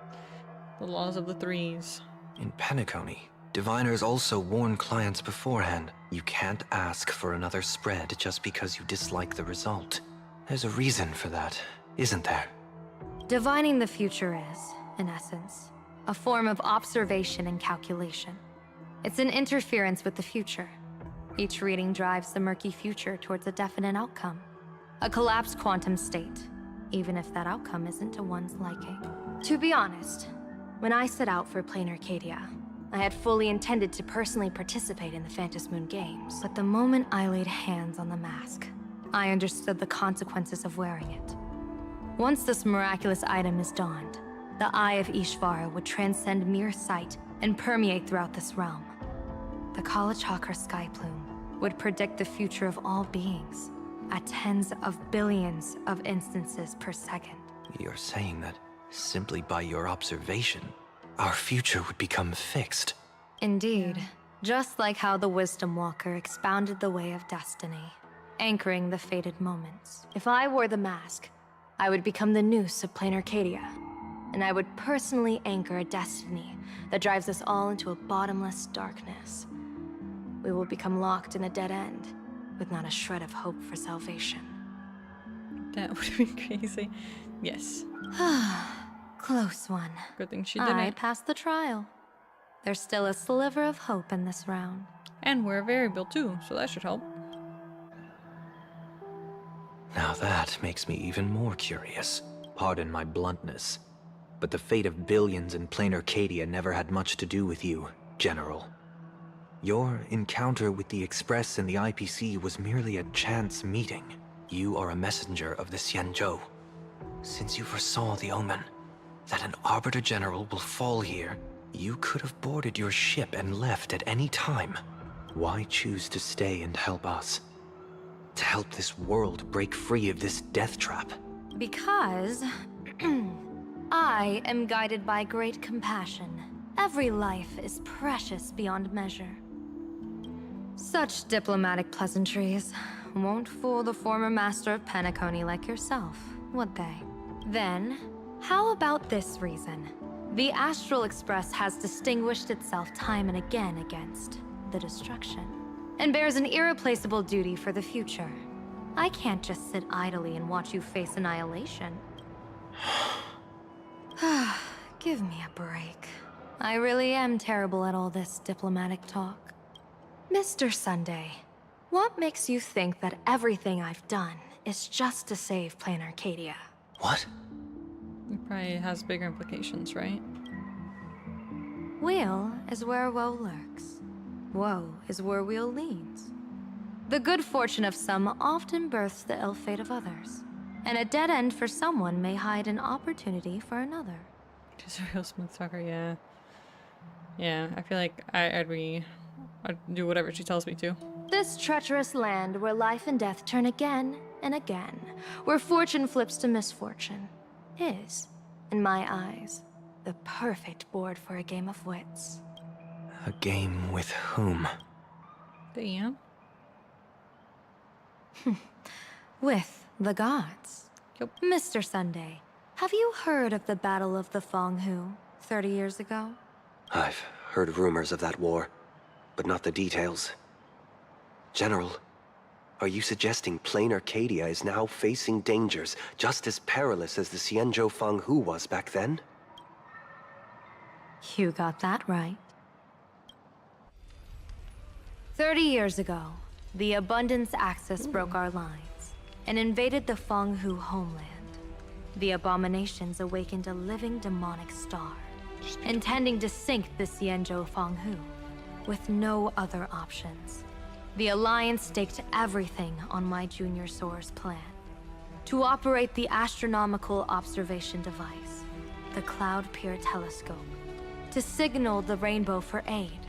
A: The laws of the threes.
Q: In Penacony, diviners also warn clients beforehand. You can't ask for another spread just because you dislike the result. There's a reason for that, isn't there?
P: Divining the future is, in essence, a form of observation and calculation. It's an interference with the future. Each reading drives the murky future towards a definite outcome. A collapsed quantum state, even if that outcome isn't to one's liking. To be honest, when I set out for Planarcadia, I had fully intended to personally participate in the Phantom Moon Games. But the moment I laid hands on the mask, I understood the consequences of wearing it. Once this miraculous item is donned, the Eye of Ishvara would transcend mere sight and permeate throughout this realm. The Kalachakra sky plume would predict the future of all beings at tens of billions of instances per second.
Q: You're saying that simply by your observation, our future would become fixed.
P: Indeed, just like how the Wisdom Walker expounded the way of destiny, anchoring the fated moments. If I wore the mask, I would become the noose of Planarcadia, and I would personally anchor a destiny that drives us all into a bottomless darkness. We will become locked in a dead end, with not a shred of hope for salvation.
A: That would be crazy. Yes.
P: Close one.
A: Good thing she didn't.
P: I passed the trial. There's still a sliver of hope in this round.
A: And we're a variable too, so that should help.
Q: Now that makes me even more curious. Pardon my bluntness, but the fate of billions in Planarcadia never had much to do with you, General. Your encounter with the Express and the IPC was merely a chance meeting. You are a messenger of the Xianzhou. Since you foresaw the omen, that an Arbiter General will fall here, you could have boarded your ship and left at any time. Why choose to stay and help us? To help this world break free of this death trap?
P: Because I am guided by great compassion. Every life is precious beyond measure. Such diplomatic pleasantries won't fool the former master of Penacony like yourself, would they? Then, how about this reason? The Astral Express has distinguished itself time and again against the destruction, and bears an irreplaceable duty for the future. I can't just sit idly and watch you face annihilation. Give me a break. I really am terrible at all this diplomatic talk. Mr. Sunday, what makes you think that everything I've done is just to save Planarcadia?
Q: What?
A: It probably has bigger implications, right?
P: Weal is where woe lurks. Woe is where weal leads. The good fortune of some often births the ill fate of others, and a dead end for someone may hide an opportunity for another.
A: She's a real smooth talker, yeah. Yeah, I feel like I'd do whatever she tells me to.
P: This treacherous land where life and death turn again and again, where fortune flips to misfortune, is, in my eyes, the perfect board for a game of wits.
Q: A game with whom?
A: Damn.
P: With the gods.
A: Yep.
P: Mr. Sunday, have you heard of the Battle of the Fenghu 30 years ago?
R: I've heard rumors of that war, but not the details. General, are you suggesting Planarcadia is now facing dangers just as perilous as the Xianzhou Fenghu was back then?
P: You got that right. 30 years ago, the Abundance Axis broke our lines and invaded the Fenghu homeland. The abominations awakened a living demonic star, intending to sink the Xianzhou Fenghu with no other options. The Alliance staked everything on my Junior Soar's plan to operate the astronomical observation device, the Cloud Peer Telescope, to signal the rainbow for aid,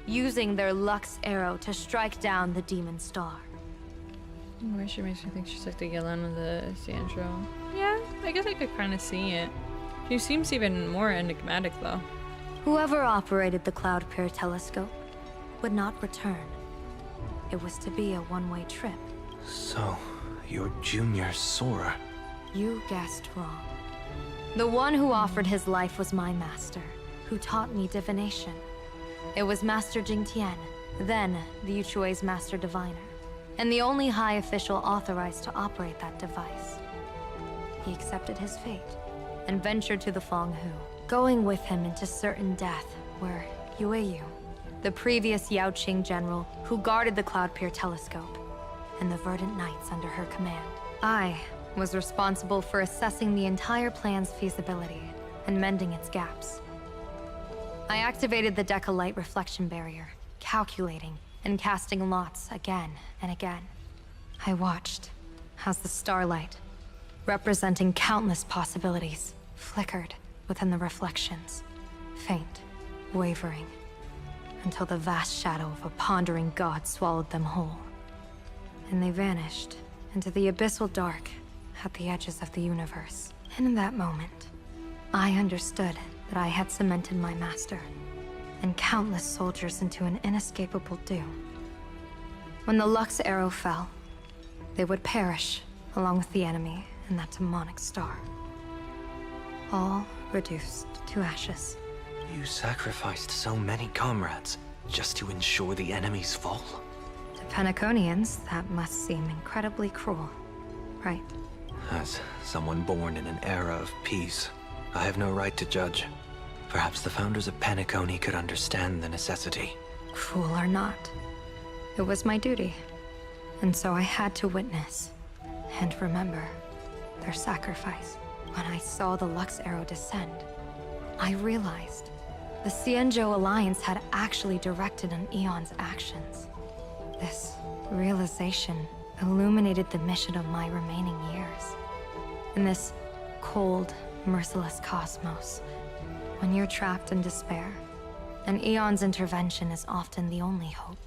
P: using their Lux arrow to strike down the demon star.
A: Why she makes me think she's like the Yelena of the Xianzhou. Yeah, I guess I could kind of see it. She seems even more enigmatic, though.
P: Whoever operated the Cloud Pier telescope would not return. It was to be a one-way trip.
Q: So, you're Junior Sora.
P: You guessed wrong. The one who offered his life was my master, who taught me divination. It was Master Jingtian, then the Yuchue's Master Diviner, and the only high official authorized to operate that device. He accepted his fate and ventured to the Fanghu, going with him into certain death, where Yueyu, the previous Yaoqing general who guarded the Cloud Pier telescope, and the Verdant Knights under her command. I was responsible for assessing the entire plan's feasibility and mending its gaps. I activated the Decalite reflection barrier, calculating and casting lots again and again. I watched as the starlight, representing countless possibilities, flickered within the reflections, faint, wavering, until the vast shadow of a pondering god swallowed them whole. And they vanished into the abyssal dark at the edges of the universe. And in that moment, I understood that I had cemented my master and countless soldiers into an inescapable doom. When the Lux arrow fell, they would perish along with the enemy and that demonic star. All reduced to ashes.
Q: You sacrificed so many comrades just to ensure the enemy's fall?
P: To Penaconians, that must seem incredibly cruel, right?
Q: As someone born in an era of peace, I have no right to judge. Perhaps the founders of Penacony could understand the necessity.
P: Cruel or not, it was my duty. And so I had to witness and remember their sacrifice. When I saw the Lux arrow descend, I realized the Xianzhou Alliance had actually directed an Eon's actions. This realization illuminated the mission of my remaining years. In this cold, merciless cosmos, when you're trapped in despair, an Eon's intervention is often the only hope.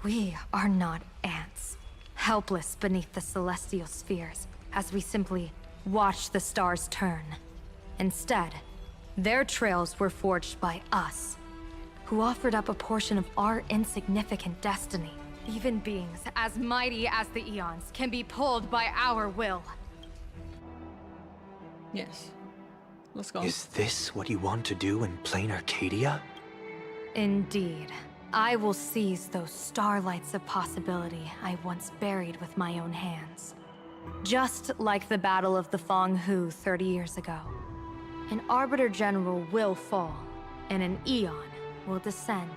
P: We are not ants, helpless beneath the celestial spheres as we simply watch the stars turn. Instead, their trails were forged by us, who offered up a portion of our insignificant destiny. Even beings as mighty as the Eons can be pulled by our will.
A: Yes. Let's go.
Q: Is this what you want to do in Planarcadia?
P: Indeed. I will seize those starlights of possibility I once buried with my own hands. Just like the Battle of the Fanghu 30 years ago. An Arbiter General will fall, and an Eon will descend.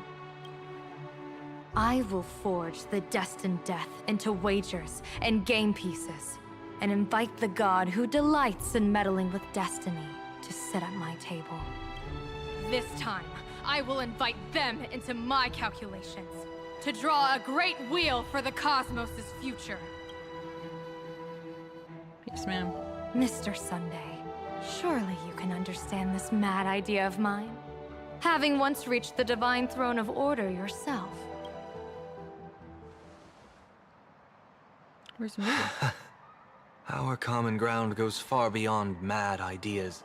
P: I will forge the destined death into wagers and game pieces, and invite the god who delights in meddling with destiny to sit at my table. This time, I will invite them into my calculations, to draw a great wheel for the cosmos' future.
A: Yes, ma'am.
P: Mr. Sunday, surely you can understand this mad idea of mine, having once reached the divine throne of order yourself.
A: Where's me?
Q: Our common ground goes far beyond mad ideas.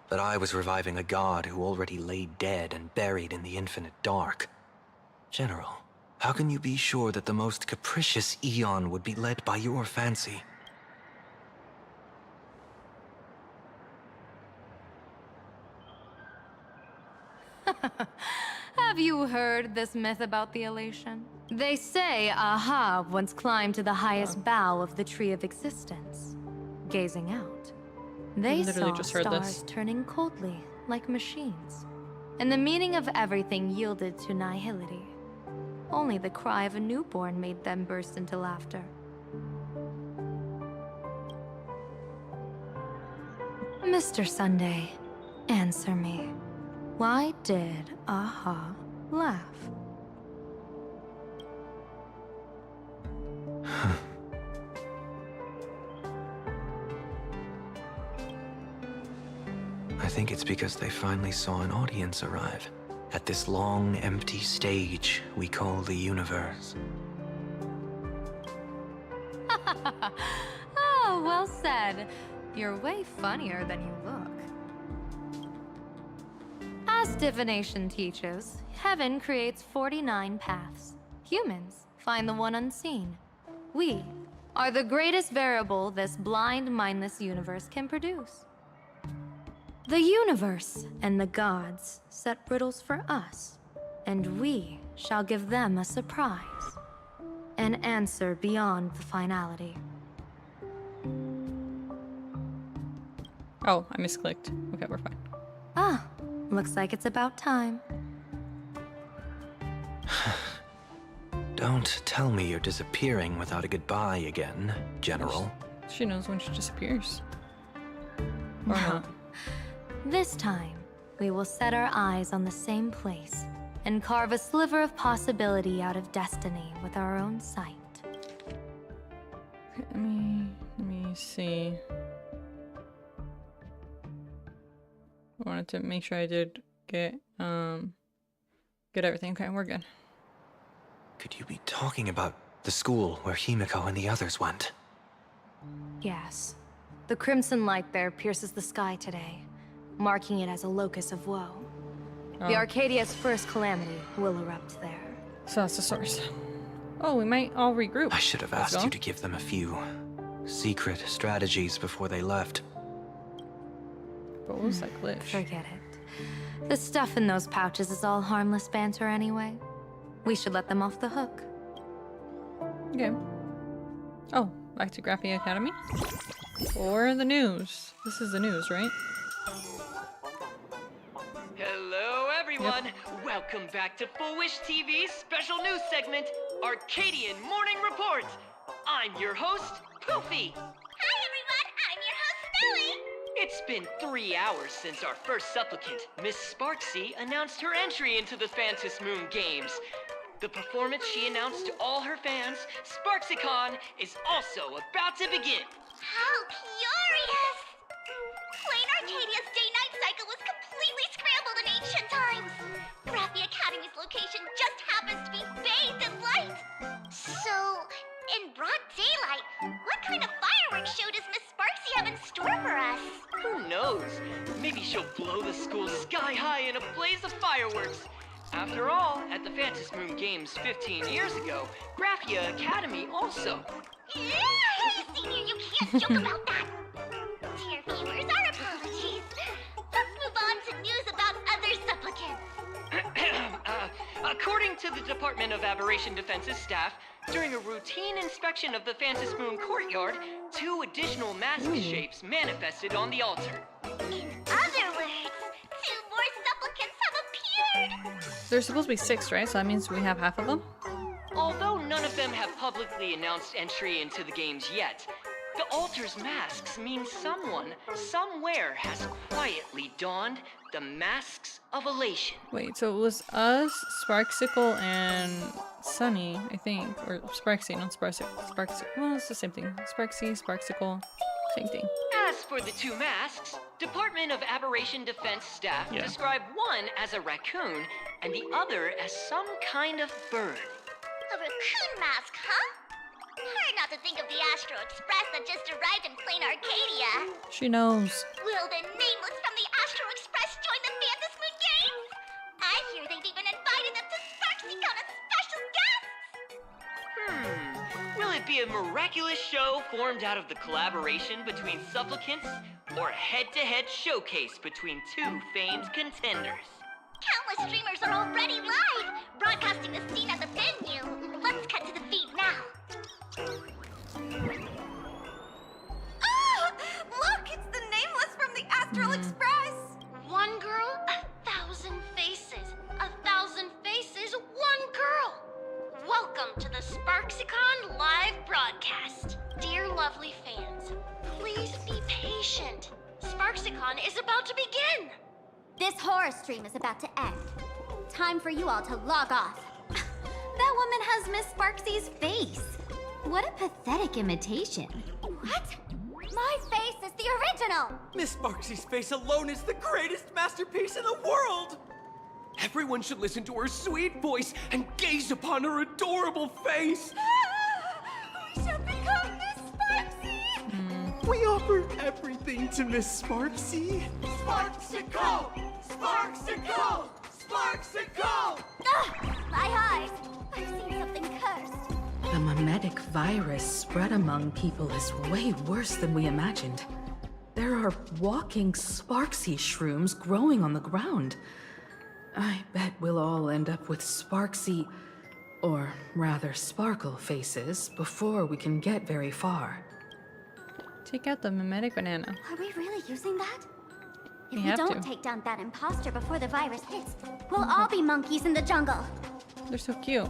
Q: But I was reviving a god who already lay dead and buried in the infinite dark. General, how can you be sure that the most capricious Eon would be led by your fancy?
P: Have you heard this myth about the elation? They say Ahab once climbed to the highest bough of the Tree of Existence, gazing out. They
A: literally
P: saw
A: just heard
P: stars
A: this.
P: turning coldly, like machines, and the meaning of everything yielded to nihility. Only the cry of a newborn made them burst into laughter. Mr. Sunday, answer me. Why did Aha laugh?
Q: I think it's because they finally saw an audience arrive at this long, empty stage we call the universe.
P: Oh, well said. You're way funnier than you look. As divination teaches, heaven creates 49 paths. Humans find the one unseen. We are the greatest variable this blind, mindless universe can produce. The universe and the gods set riddles for us, and we shall give them a surprise. An answer beyond the finality.
A: Oh, I misclicked. Okay, we're fine.
P: Ah, looks like it's about time.
Q: Don't tell me you're disappearing without a goodbye again, General.
A: She knows when she disappears. Or
P: No.
A: not.
P: This time, we will set our eyes on the same place and carve a sliver of possibility out of destiny with our own sight.
A: Let me see. I wanted to make sure I did get everything. Okay, we're good.
Q: Could you be talking about the school where Himiko and the others went?
P: Yes. The crimson light there pierces the sky today, marking it as a locus of woe. The Arcadia's first calamity will erupt there.
A: So that's the source. Oh, we might all regroup.
Q: I should have asked you to give them a few secret strategies before they left.
A: But what was that glitch?
P: Forget it. The stuff in those pouches is all harmless banter anyway. We should let them off the hook.
A: Okay. Oh, back to Graphia Academy? Or the news. This is the news, right?
S: Hello, everyone. Welcome back to Full Wish TV's special news segment, Arcadian Morning Report. I'm your host, Poofy.
C: Hi, everyone. I'm your host, Smelly.
S: It's been 3 hours since our first supplicant, Miss Sparksy, announced her entry into the Phantom Moon Games. The performance she announced to all her fans, SparksyCon, is also about to begin.
C: How curious! Planarcadia's day-night cycle was completely scrambled in ancient times. Graphia Academy's location just happens to be bathed in light. So, in broad daylight, what kind of fireworks show does Miss Sparksy have in store for us?
S: Who knows? Maybe she'll blow the school sky high in a blaze of fireworks. After all, at the Phantom Moon Games 15 years ago, Graphia Academy also.
C: Senior, you can't joke about that. Dear viewers, our apologies. Let's move on to news about other supplicants.
S: According to the Department of Aberration Defense's staff, during a routine inspection of the Phantom Moon courtyard, 2 additional mask shapes manifested on the altar.
C: In other words, 2 more supplicants have appeared.
A: There's supposed to be 6, right? So that means we have half of them?
S: Although none of them have publicly announced entry into the games yet, the altar's masks mean someone, somewhere, has quietly donned the masks of elation.
A: Wait, so it was us, Sparksicle, and Sunny, I think. Or Sparksy, not Sparksicle. Sparksy. Well, it's the same thing. Sparksy, Sparksicle, same thing.
S: As for the 2 masks, Department of Aberration Defense staff describe one as a raccoon and the other as some kind of bird.
C: A raccoon mask, huh? Hard not to think of the Astro Express that just arrived in Planarcadia.
A: She knows.
C: Will the nameless from the Astro Express join the Phantom Moon Games? I hear they've even invited them to SparksyCon as special guests.
S: Will it be a miraculous show formed out of the collaboration between supplicants, or a head-to-head showcase between 2 famed contenders?
C: Countless streamers are already live, broadcasting the scene at the venue. Let's cut to the feed now.
K: Oh! Look, it's the nameless from the Astral Express!
C: One girl, 1,000 faces. 1,000 faces, one girl. Welcome to the SparksyCon live broadcast. Dear lovely fans, please be patient. SparksyCon is about to begin.
T: This horror stream is about to end. Time for you all to log off. That woman has Miss Sparksy's face. What a pathetic imitation. What? My face is the original!
I: Miss Sparksy's face alone is the greatest masterpiece in the world! Everyone should listen to her sweet voice and gaze upon her adorable face!
K: We shall become Miss Sparksy!
N: We are
I: offer everything to Miss Sparksy.
E: Sparksicle! Sparksicle! Sparksicle!
T: My eyes! I've seen something cursed.
B: The mimetic virus spread among people is way worse than we imagined. There are walking Sparksy shrooms growing on the ground. I bet we'll all end up with Sparksy, or rather Sparkle faces before we can get very far.
A: Take out the mimetic banana.
T: Are we really using that? If
A: We
T: we
A: have
T: don't
A: to.
T: take down that imposter before the virus hits, we'll all be monkeys in the jungle.
A: They're so cute.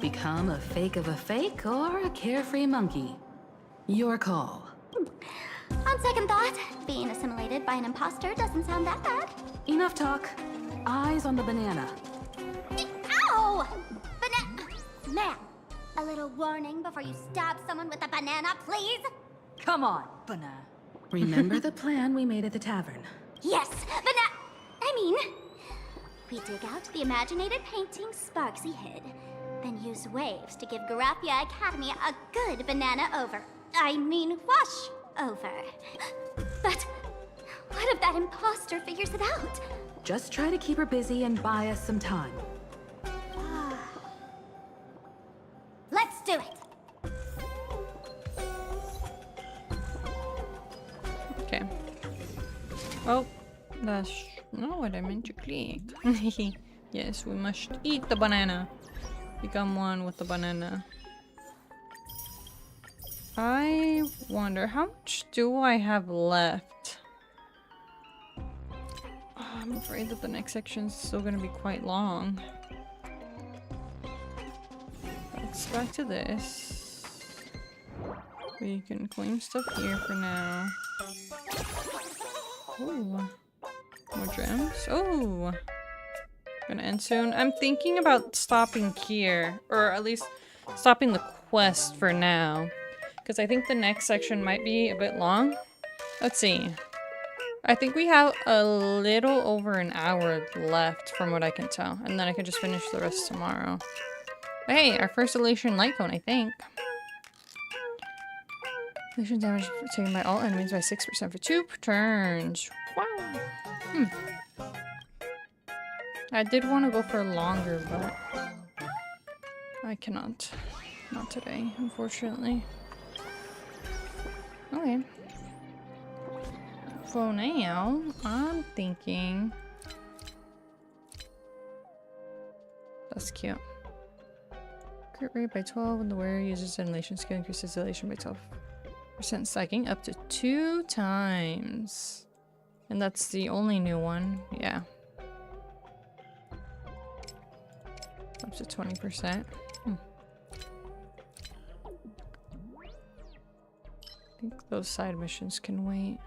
B: Become a fake of a fake or a carefree monkey. Your call.
T: On second thought, being assimilated by an imposter doesn't sound that bad.
B: Enough talk. Eyes on the banana.
T: Ow! Ma'am, a little warning before you stab someone with a banana, please?
B: Come on, banana. Remember the plan we made at the tavern.
T: Yes, we dig out the imaginated painting Sparksy hid, then use waves to give Garafia Academy a good banana wash over. But what if that imposter figures it out?
B: Just try to keep her busy and buy us some time.
T: Let's do it.
A: Okay. Oh, that's not what I meant to click. Yes, we must eat the banana. Become one with the banana. I wonder, how much do I have left? Oh, I'm afraid that the next section's still gonna be quite long. Let's back to this. We can claim stuff here for now. Ooh. More gems. Oh, gonna end soon. I'm thinking about stopping here, or at least stopping the quest for now, because I think the next section might be a bit long. Let's see. I think we have a little over an hour left from what I can tell, and then I can just finish the rest tomorrow. But hey, our first elation light cone, I think. Elation damage taken by all enemies by 6% for 2 turns. Wow. I did want to go for longer, but I cannot. Not today, unfortunately. Okay. For now, I'm thinking... That's cute. Crit rate by 12 when the wearer uses an elation skill, increases elation by 12% psyching up to 2 times. And that's the only new one. Yeah. Up to 20%. I think those side missions can wait.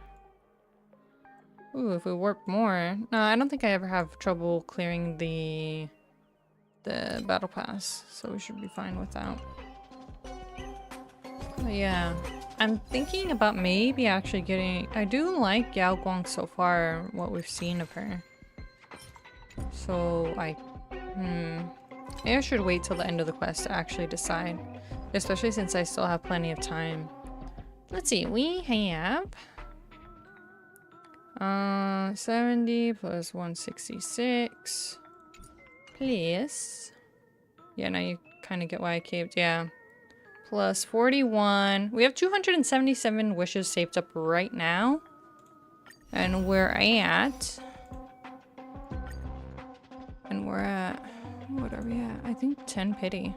A: Ooh, if we warp more. No, I don't think I ever have trouble clearing the battle pass, so we should be fine with that. But yeah, I'm thinking about maybe actually getting... I do like Yao Guang so far, what we've seen of her. So maybe I should wait till the end of the quest to actually decide. Especially since I still have plenty of time. Let's see, we have... 70 plus 166. Plus... Yeah, now you kind of get why I caved. Yeah. Plus 41. We have 277 wishes saved up right now. And we're at... And we're at... What are we at? I think 10 pity.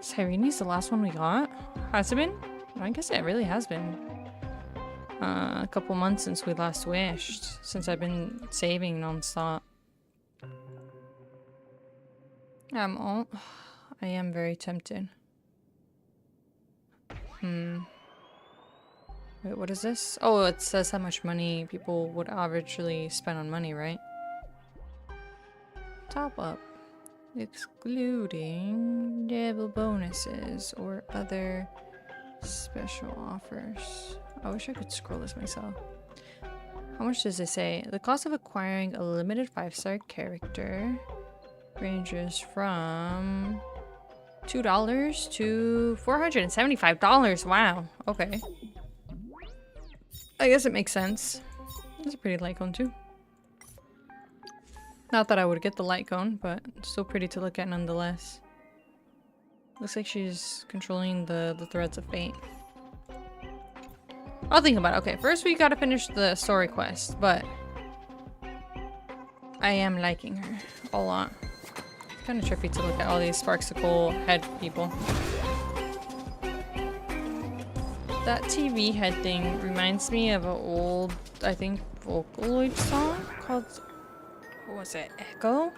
A: Cyreni's the last one we got? Has it been? I guess it really has been. A couple months since we last wished. Since I've been saving non-stop. I am very tempted. Wait, what is this? Oh, it says how much money people would averagely spend on money, right? Top up. Excluding double bonuses or other special offers. I wish I could scroll this myself. How much does it say? The cost of acquiring a limited 5-star character ranges from $2 to $475. Wow. Okay. I guess it makes sense. That's a pretty light cone too. Not that I would get the light cone, but still pretty to look at nonetheless. Looks like she's controlling the threads of fate. I'll think about it. Okay, first we gotta finish the story quest, but I am liking her a lot. It's kind of trippy to look at all these Sparksicle head people. That TV head thing reminds me of an old, I think, Vocaloid song called, what was it, Echo?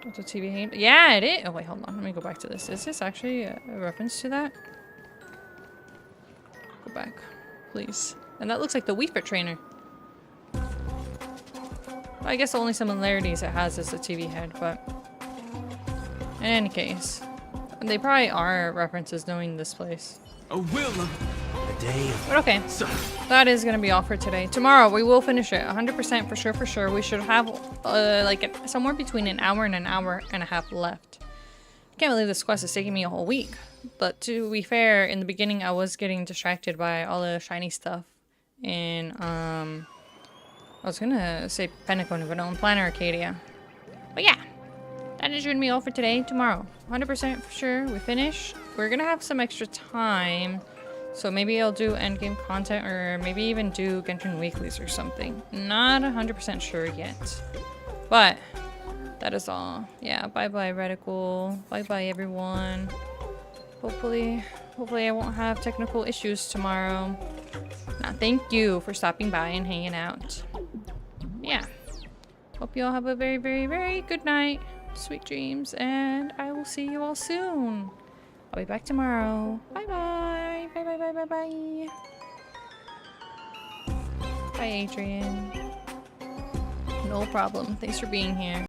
A: What's a TV head? Yeah, it is. Oh wait, hold on. Let me go back to this. Is this actually a reference to that? Go back, please. And that looks like the Wii Fit trainer. I guess the only similarities it has is the TV head, but in any case, they probably are references knowing this place.
I: A will of the day of
A: But okay, that is gonna be all for today. Tomorrow we will finish it 100% for sure. For sure, we should have like somewhere between an hour and a half left. I can't believe this quest is taking me a whole week. But to be fair, in the beginning I was getting distracted by all the shiny stuff in I was gonna say Pentacone, but no, in Planarcadia. But yeah, that is gonna be all for today. Tomorrow, 100% for sure, we finish. We're gonna have some extra time, so maybe I'll do endgame content, or maybe even do Genshin Weeklies or something. Not 100% sure yet. But that is all. Yeah, bye-bye Reticle. Bye-bye everyone. Hopefully I won't have technical issues tomorrow. Now, thank you for stopping by and hanging out. Yeah. Hope you all have a very, very, very good night. Sweet dreams, and I will see you all soon. I'll be back tomorrow. Bye-bye. Bye-bye. Bye, Adrian. No problem. Thanks for being here.